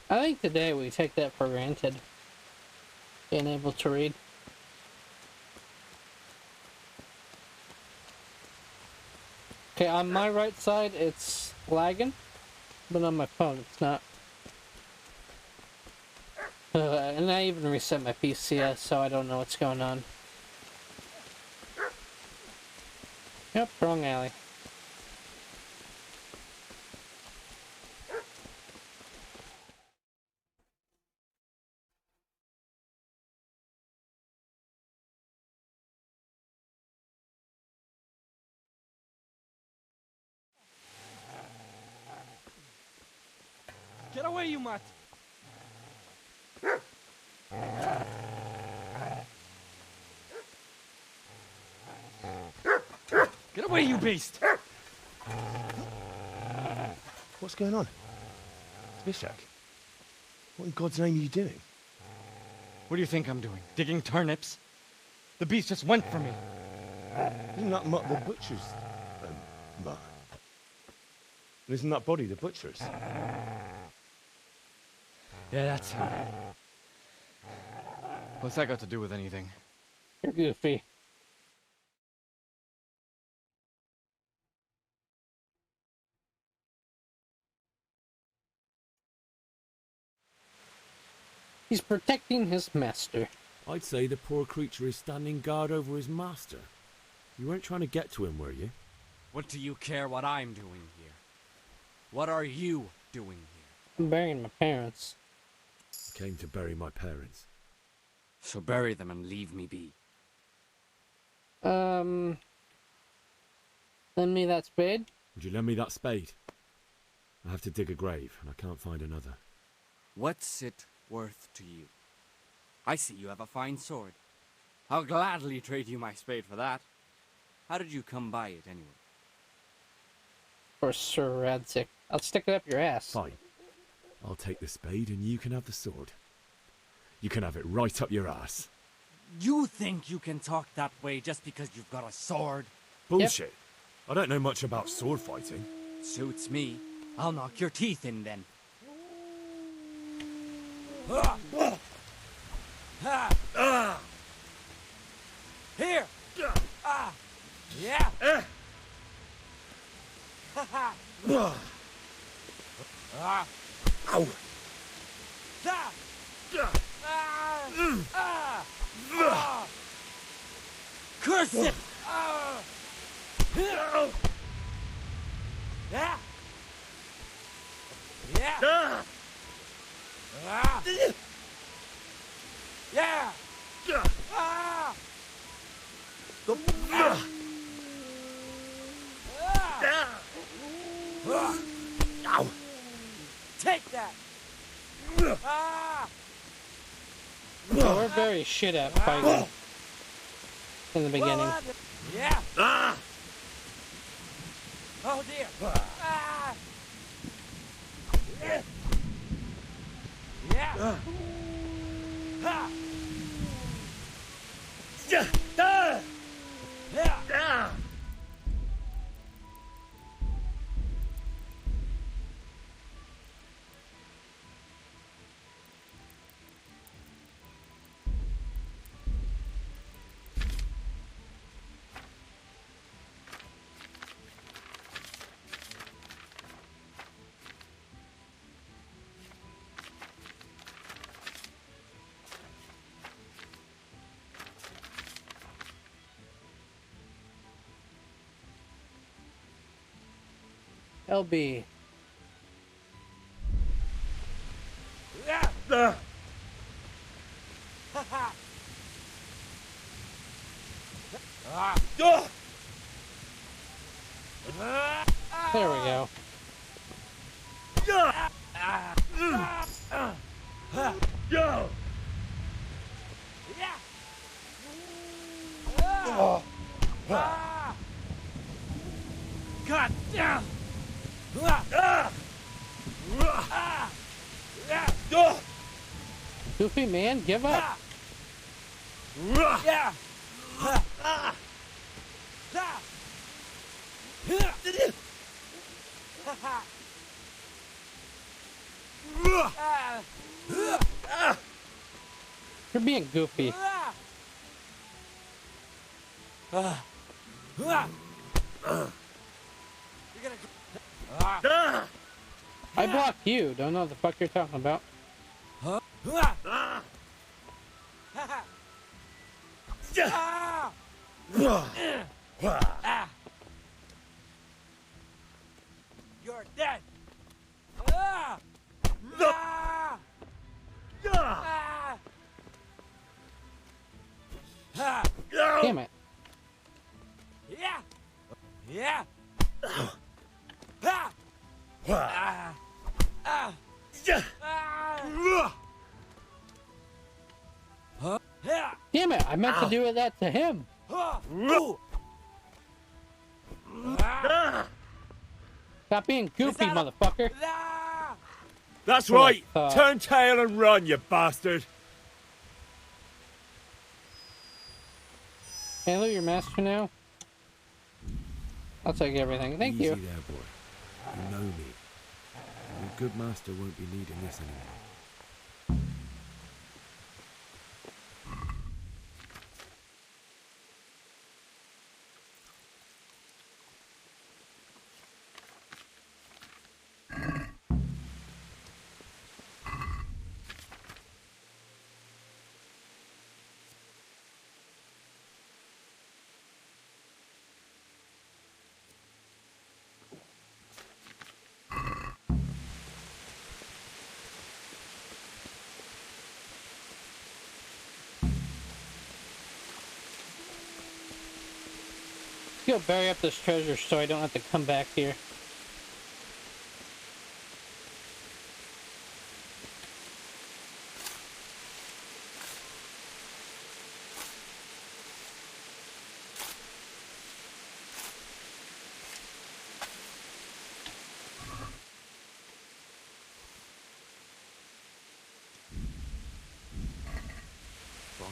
I think today we take that for granted. Being able to read. Okay, on my right side it's lagging, but on my phone it's not. And I even reset my PCS, so I don't know what's going on. Yep, wrong alley. Get away, you mutt! Get away, you beast! What's going on? Bishak? What in God's name are you doing? What do you think I'm doing? Digging turnips? The beast just went for me. Isn't that Mutt the butcher's? Mutt. Isn't that body the butcher's? Yeah, that's him. What's that got to do with anything? You're goofy. He's protecting his master. I'd say the poor creature is standing guard over his master. You weren't trying to get to him, were you? What do you care what I'm doing here? What are you doing here? I'm burying my parents. I came to bury my parents. So bury them and leave me be. Lend me that spade. Would you lend me that spade? I have to dig a grave, and I can't find another. What's it worth to you? I see you have a fine sword. I'll gladly trade you my spade for that. How did you come by it, anyway? For Sir Radzik. I'll stick it up your ass. Fine. I'll take the spade, and you can have the sword. You can have it right up your ass. You think you can talk that way just because you've got a sword? Bullshit. I don't know much about sword fighting. Suits me. I'll knock your teeth in then. Here! Yeah! Ow! Curse it! Yeah! Yeah! Yeah! Ow! Take that! So we're very shit at fighting in the beginning. Yeah! Oh dear! Yeah! Yeah! Yeah! LB. There we go. God damn! Goofy man, give up. Yeah! You're being goofy. I blocked you. Don't know what the fuck you're talking about. You're dead. Damn it. Yeah. Yeah. Damn it, I meant to do that to him. Stop being goofy, motherfucker. That's right. Turn tail and run, you bastard. Can I loot your master now? I'll take everything. Thank Easy you. there, boy. You know me. Your good master won't be needing this anymore. Go bury up this treasure so I don't have to come back here.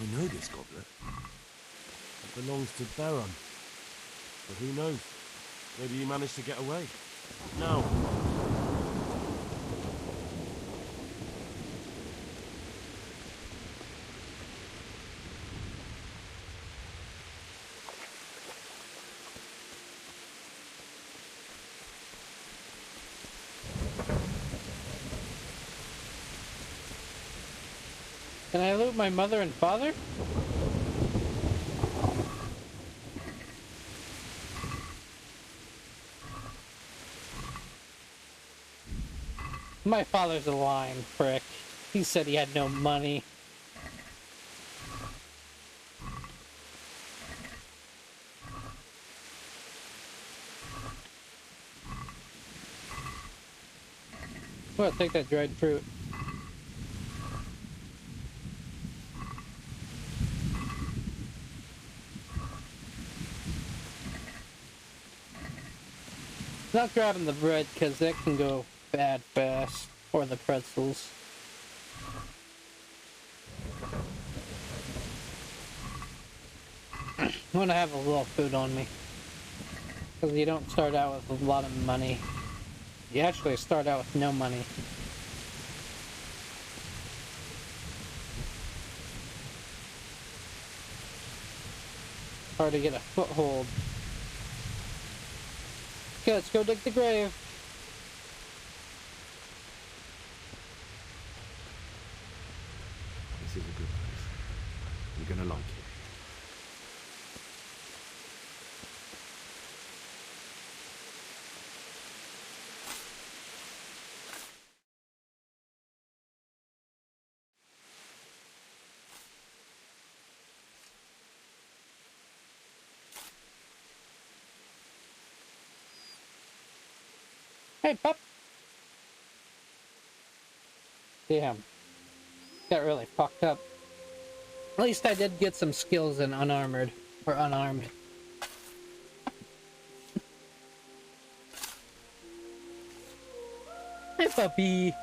I know this goblet. It belongs to Baron. But who knows? Maybe he managed to get away. No. Can I loot my mother and father? My father's a lying prick. He said he had no money. Well, take that dried fruit. Not grabbing the bread, because that can go bad fast. Or the pretzels. I want to have a little food on me. Because you don't start out with a lot of money. You actually start out with no money. Hard to get a foothold. Okay, let's go dig the grave. This is a good place. You're gonna like it. Hey, pup! Damn. Got really fucked up. At least I did get some skills in unarmored. Or unarmed. Hey, puppy!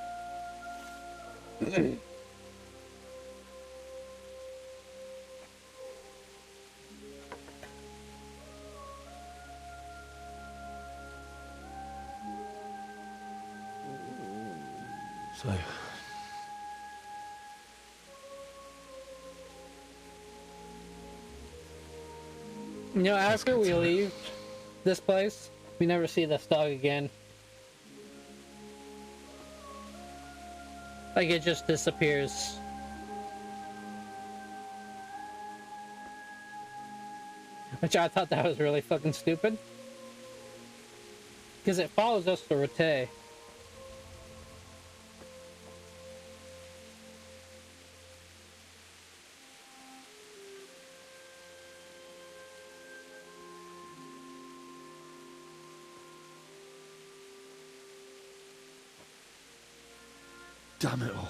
So, You know, after we leave this place, we never see this dog again. Like, it just disappears. Which I thought that was really fucking stupid. Because it follows us to Rete. damn it all.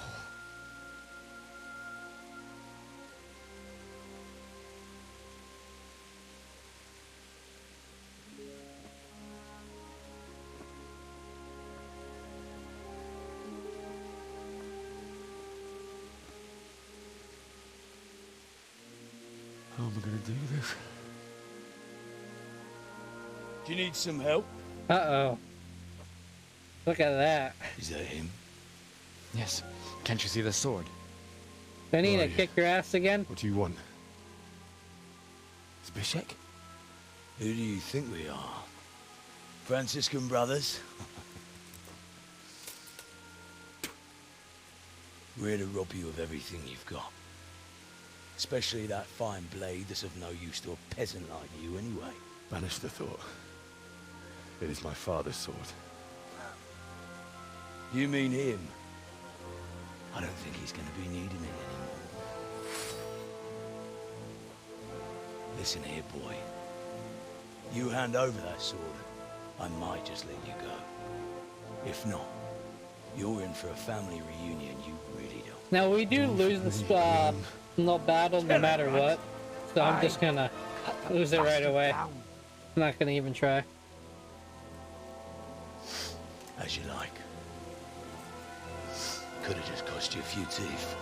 How am I going to do this? Do you need some help? Uh-oh. Look at that. Is that him? Yes. Can't you see the sword? Do I need to kick your ass again? What do you want? Zbyszek? Who do you think we are? Franciscan brothers? We're here to rob you of everything you've got. Especially that fine blade that's of no use to a peasant like you anyway. Banish the thought. It is my father's sword. You mean him? I don't think he's going to be needing it anymore. Listen here, boy. You hand over that sword, I might just let you go. If not, you're in for a family reunion you really don't. Now we do lose this no battle no matter what, so I'm just gonna lose it right away. I'm not gonna even try. As you like. Could have just cost you a few teeth.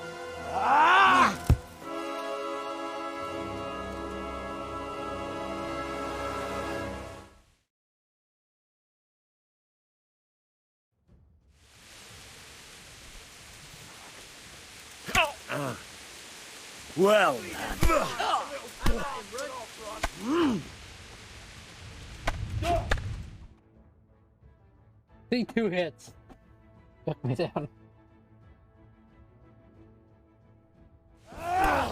Well, See, 2 hits. Took me down. I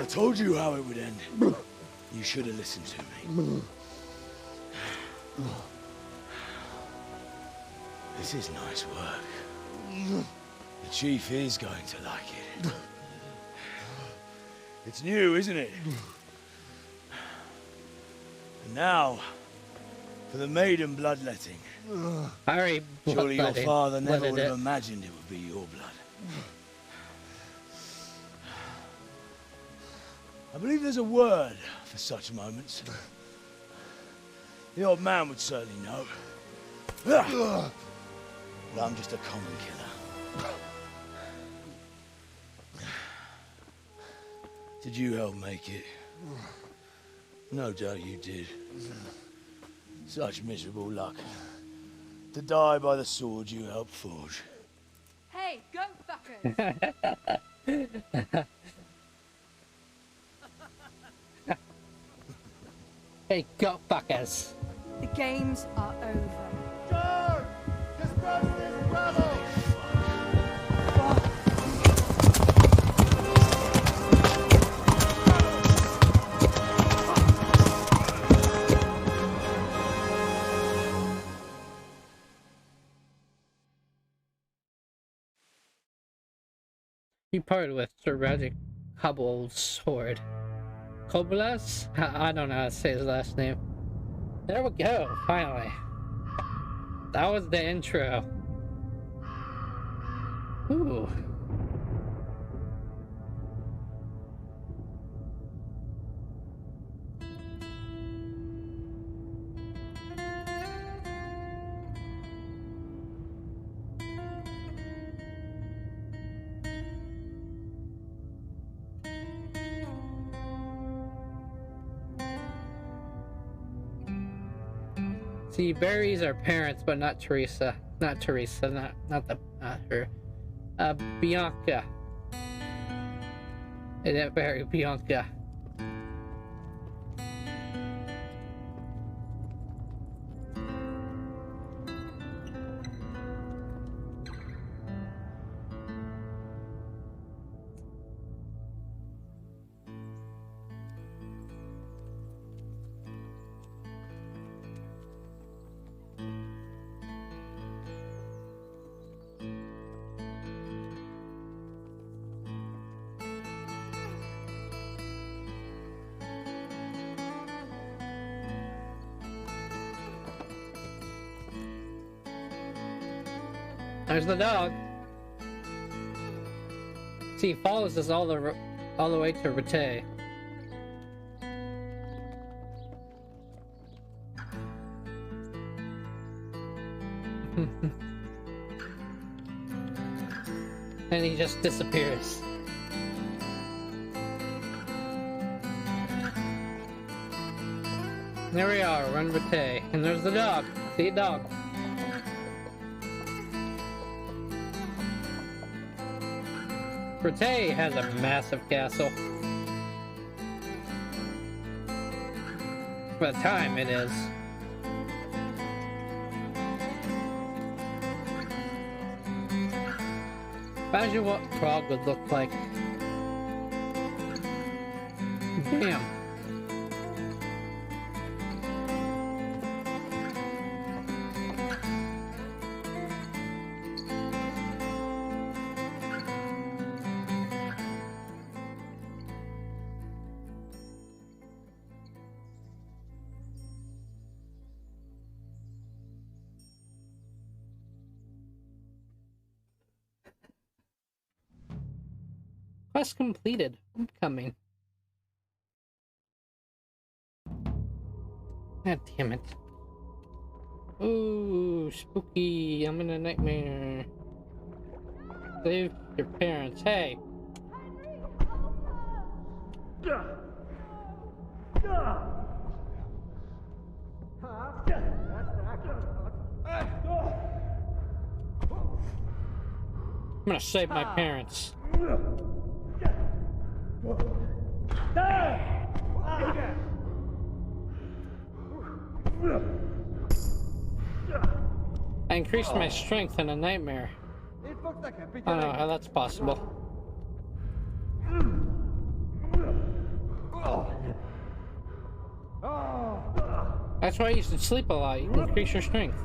told you how it would end. You should have listened to me. This is nice work. The chief is going to like it. It's new, isn't it? And now, for the maiden bloodletting. Harry, surely your father never would have imagined it would be your blood. I believe there's a word for such moments. The old man would certainly know. But I'm just a common killer. Did you help make it? No doubt you did. Such miserable luck. To die by the sword you helped forge. Hey, go fuckers! Hey, go fuckers! The games are over. Charge! Disperse this rebel! He parted with Sir Magic Cobble's sword. Kobolas? I don't know how to say his last name. There we go, finally. That was the intro. Ooh. See, Barry's our parents, but not Teresa. Not Teresa, not her. Bianca. It Barry, Bianca. There's the dog. See, he follows us all the way to Rete. And he just disappears. There we are, we're in Rete. And there's the dog. See a dog. Rete has a massive castle. For the time, it is. Imagine what Prague would look like. Damn. Quest completed. Homecoming. God damn it. Ooh, spooky. I'm in a nightmare. Save your parents. Hey. I'm gonna save my parents. I increased my strength in a nightmare. I don't know how that's possible. That's why you should sleep a lot. You can increase your strength.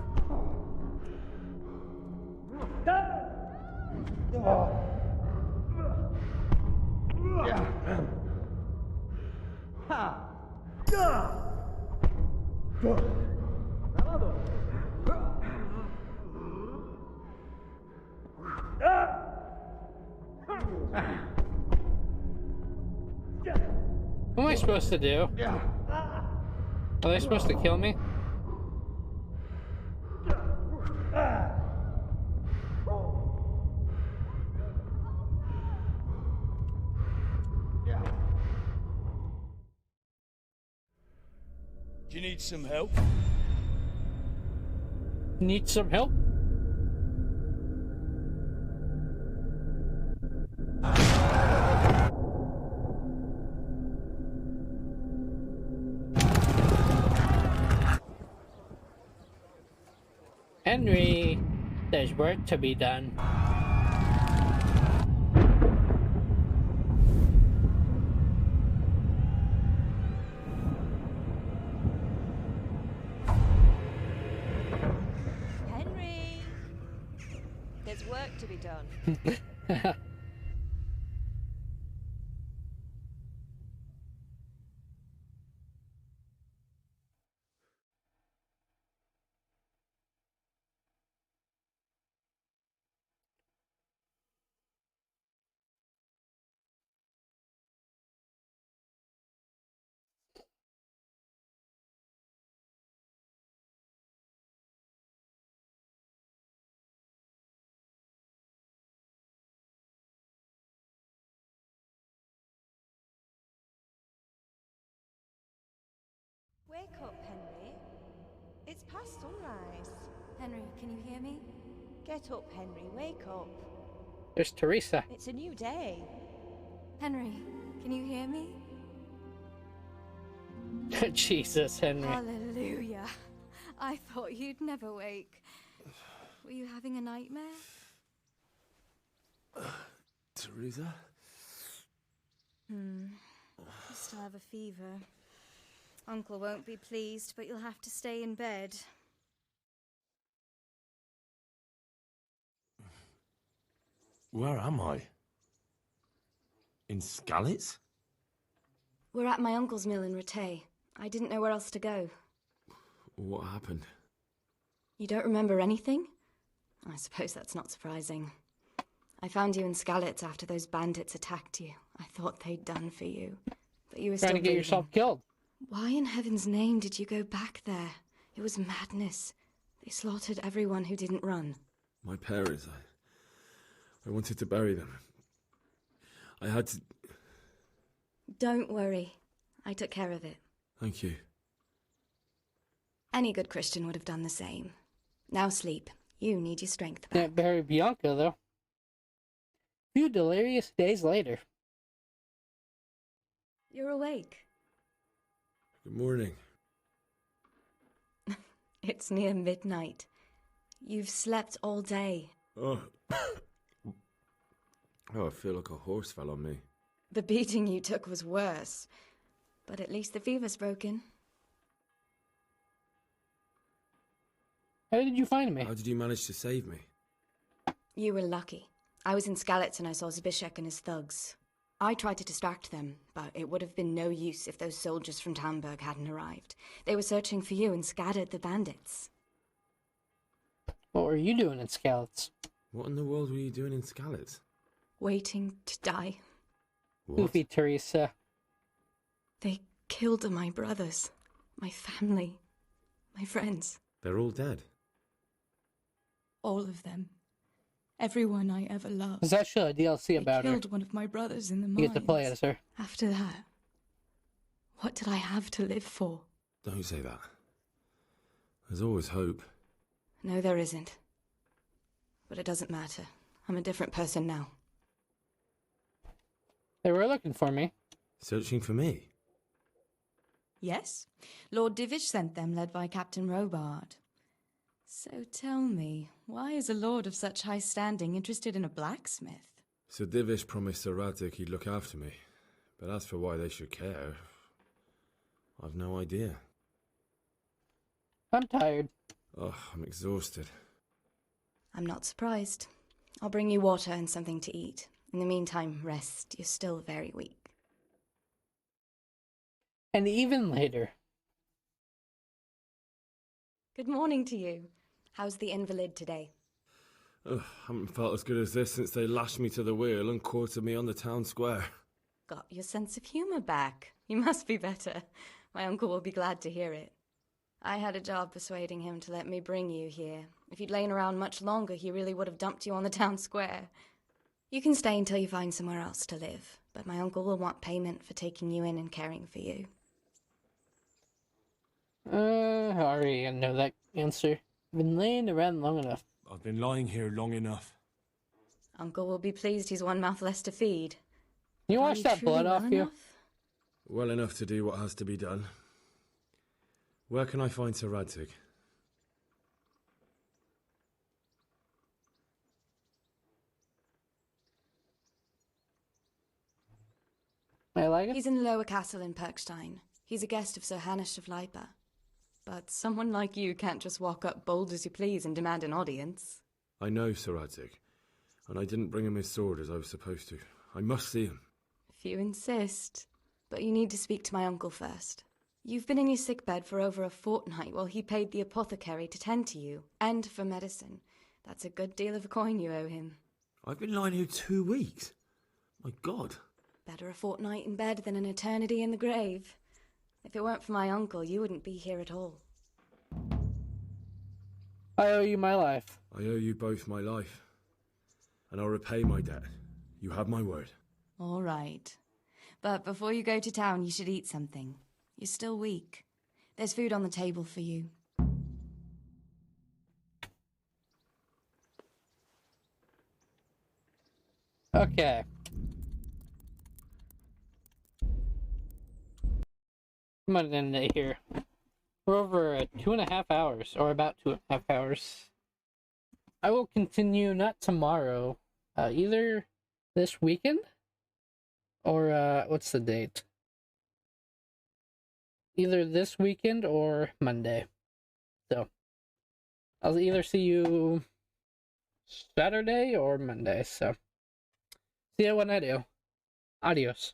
What am I supposed to do? Are they supposed to kill me? Do you need some help? Need some help? Henry, there's work to be done. Henry, there's work to be done. Wake up, Henry. It's past sunrise. Henry, can you hear me? Get up, Henry. Wake up. There's Teresa. It's a new day. Henry, can you hear me? Jesus, Henry. Hallelujah. I thought you'd never wake. Were you having a nightmare? Teresa? You still have a fever. Uncle won't be pleased, but you'll have to stay in bed. Where am I? In Skalitz? We're at my uncle's mill in Rattay. I didn't know where else to go. What happened? You don't remember anything? I suppose that's not surprising. I found you in Skalitz after those bandits attacked you. I thought they'd done for you. But you were Trying still to get yourself breathing. killed. Why in heaven's name did you go back there? It was madness. They slaughtered everyone who didn't run. My parents, I wanted to bury them. I had to... Don't worry. I took care of it. Thank you. Any good Christian would have done the same. Now sleep. You need your strength back. Can't bury Bianca, though. Few delirious days later. You're awake. Good morning. It's near midnight. You've slept all day. Oh. Oh, I feel like a horse fell on me. The beating you took was worse. But at least the fever's broken. How did you find me? How did you manage to save me? You were lucky. I was in Skalitz and I saw Zbyszek and his thugs. I tried to distract them, but it would have been no use if those soldiers from Tamburg hadn't arrived. They were searching for you and scattered the bandits. What were you doing in Skalitz? What in the world were you doing in Skalitz? Waiting to die. Goofy Teresa. They killed my brothers, my family, my friends. They're all dead. All of them. Everyone I ever loved. There's actually a DLC about they her. killed one of my brothers in the mines. You get to play as her. After that, what did I have to live for? Don't say that. There's always hope. No, there isn't. But it doesn't matter. I'm a different person now. They were looking for me. Searching for me? Yes. Lord Divish sent them, led by Captain Robard. So tell me, why is a lord of such high standing interested in a blacksmith? Sir Divish promised Sir Radic he'd look after me. But as for why they should care, I've no idea. I'm tired. Oh, I'm exhausted. I'm not surprised. I'll bring you water and something to eat. In the meantime, rest. You're still very weak. And even later. Good morning to you. How's the invalid today? Ugh, haven't felt as good as this since they lashed me to the wheel and quartered me on the town square. Got your sense of humour back. You must be better. My uncle will be glad to hear it. I had a job persuading him to let me bring you here. If you'd lain around much longer, he really would have dumped you on the town square. You can stay until you find somewhere else to live, but my uncle will want payment for taking you in and caring for you. I already know that answer. Been laying around long enough. I've been lying here long enough. Uncle will be pleased he's one mouth less to feed. Can you wash that blood off you? Well enough to do what has to be done. Where can I find Sir Radic? I like it. He's in the lower castle in Perkstein. He's a guest of Sir Hanush of Leipa. But someone like you can't just walk up bold as you please and demand an audience. I know Sir Radic, and I didn't bring him his sword as I was supposed to. I must see him. If you insist. But you need to speak to my uncle first. You've been in your sickbed for over a fortnight while he paid the apothecary to tend to you, and for medicine. That's a good deal of coin you owe him. I've been lying here 2 weeks. My God. Better a fortnight in bed than an eternity in the grave. If it weren't for my uncle, you wouldn't be here at all. I owe you my life. I owe you both my life. And I'll repay my debt. You have my word. All right. But before you go to town, you should eat something. You're still weak. There's food on the table for you. Okay. I'm gonna end it here. We're over 2.5 hours, or about 2.5 hours. I will continue not tomorrow, either this weekend, or what's the date? Either this weekend or Monday. So, I'll either see you Saturday or Monday, so. See you when I do. Adios.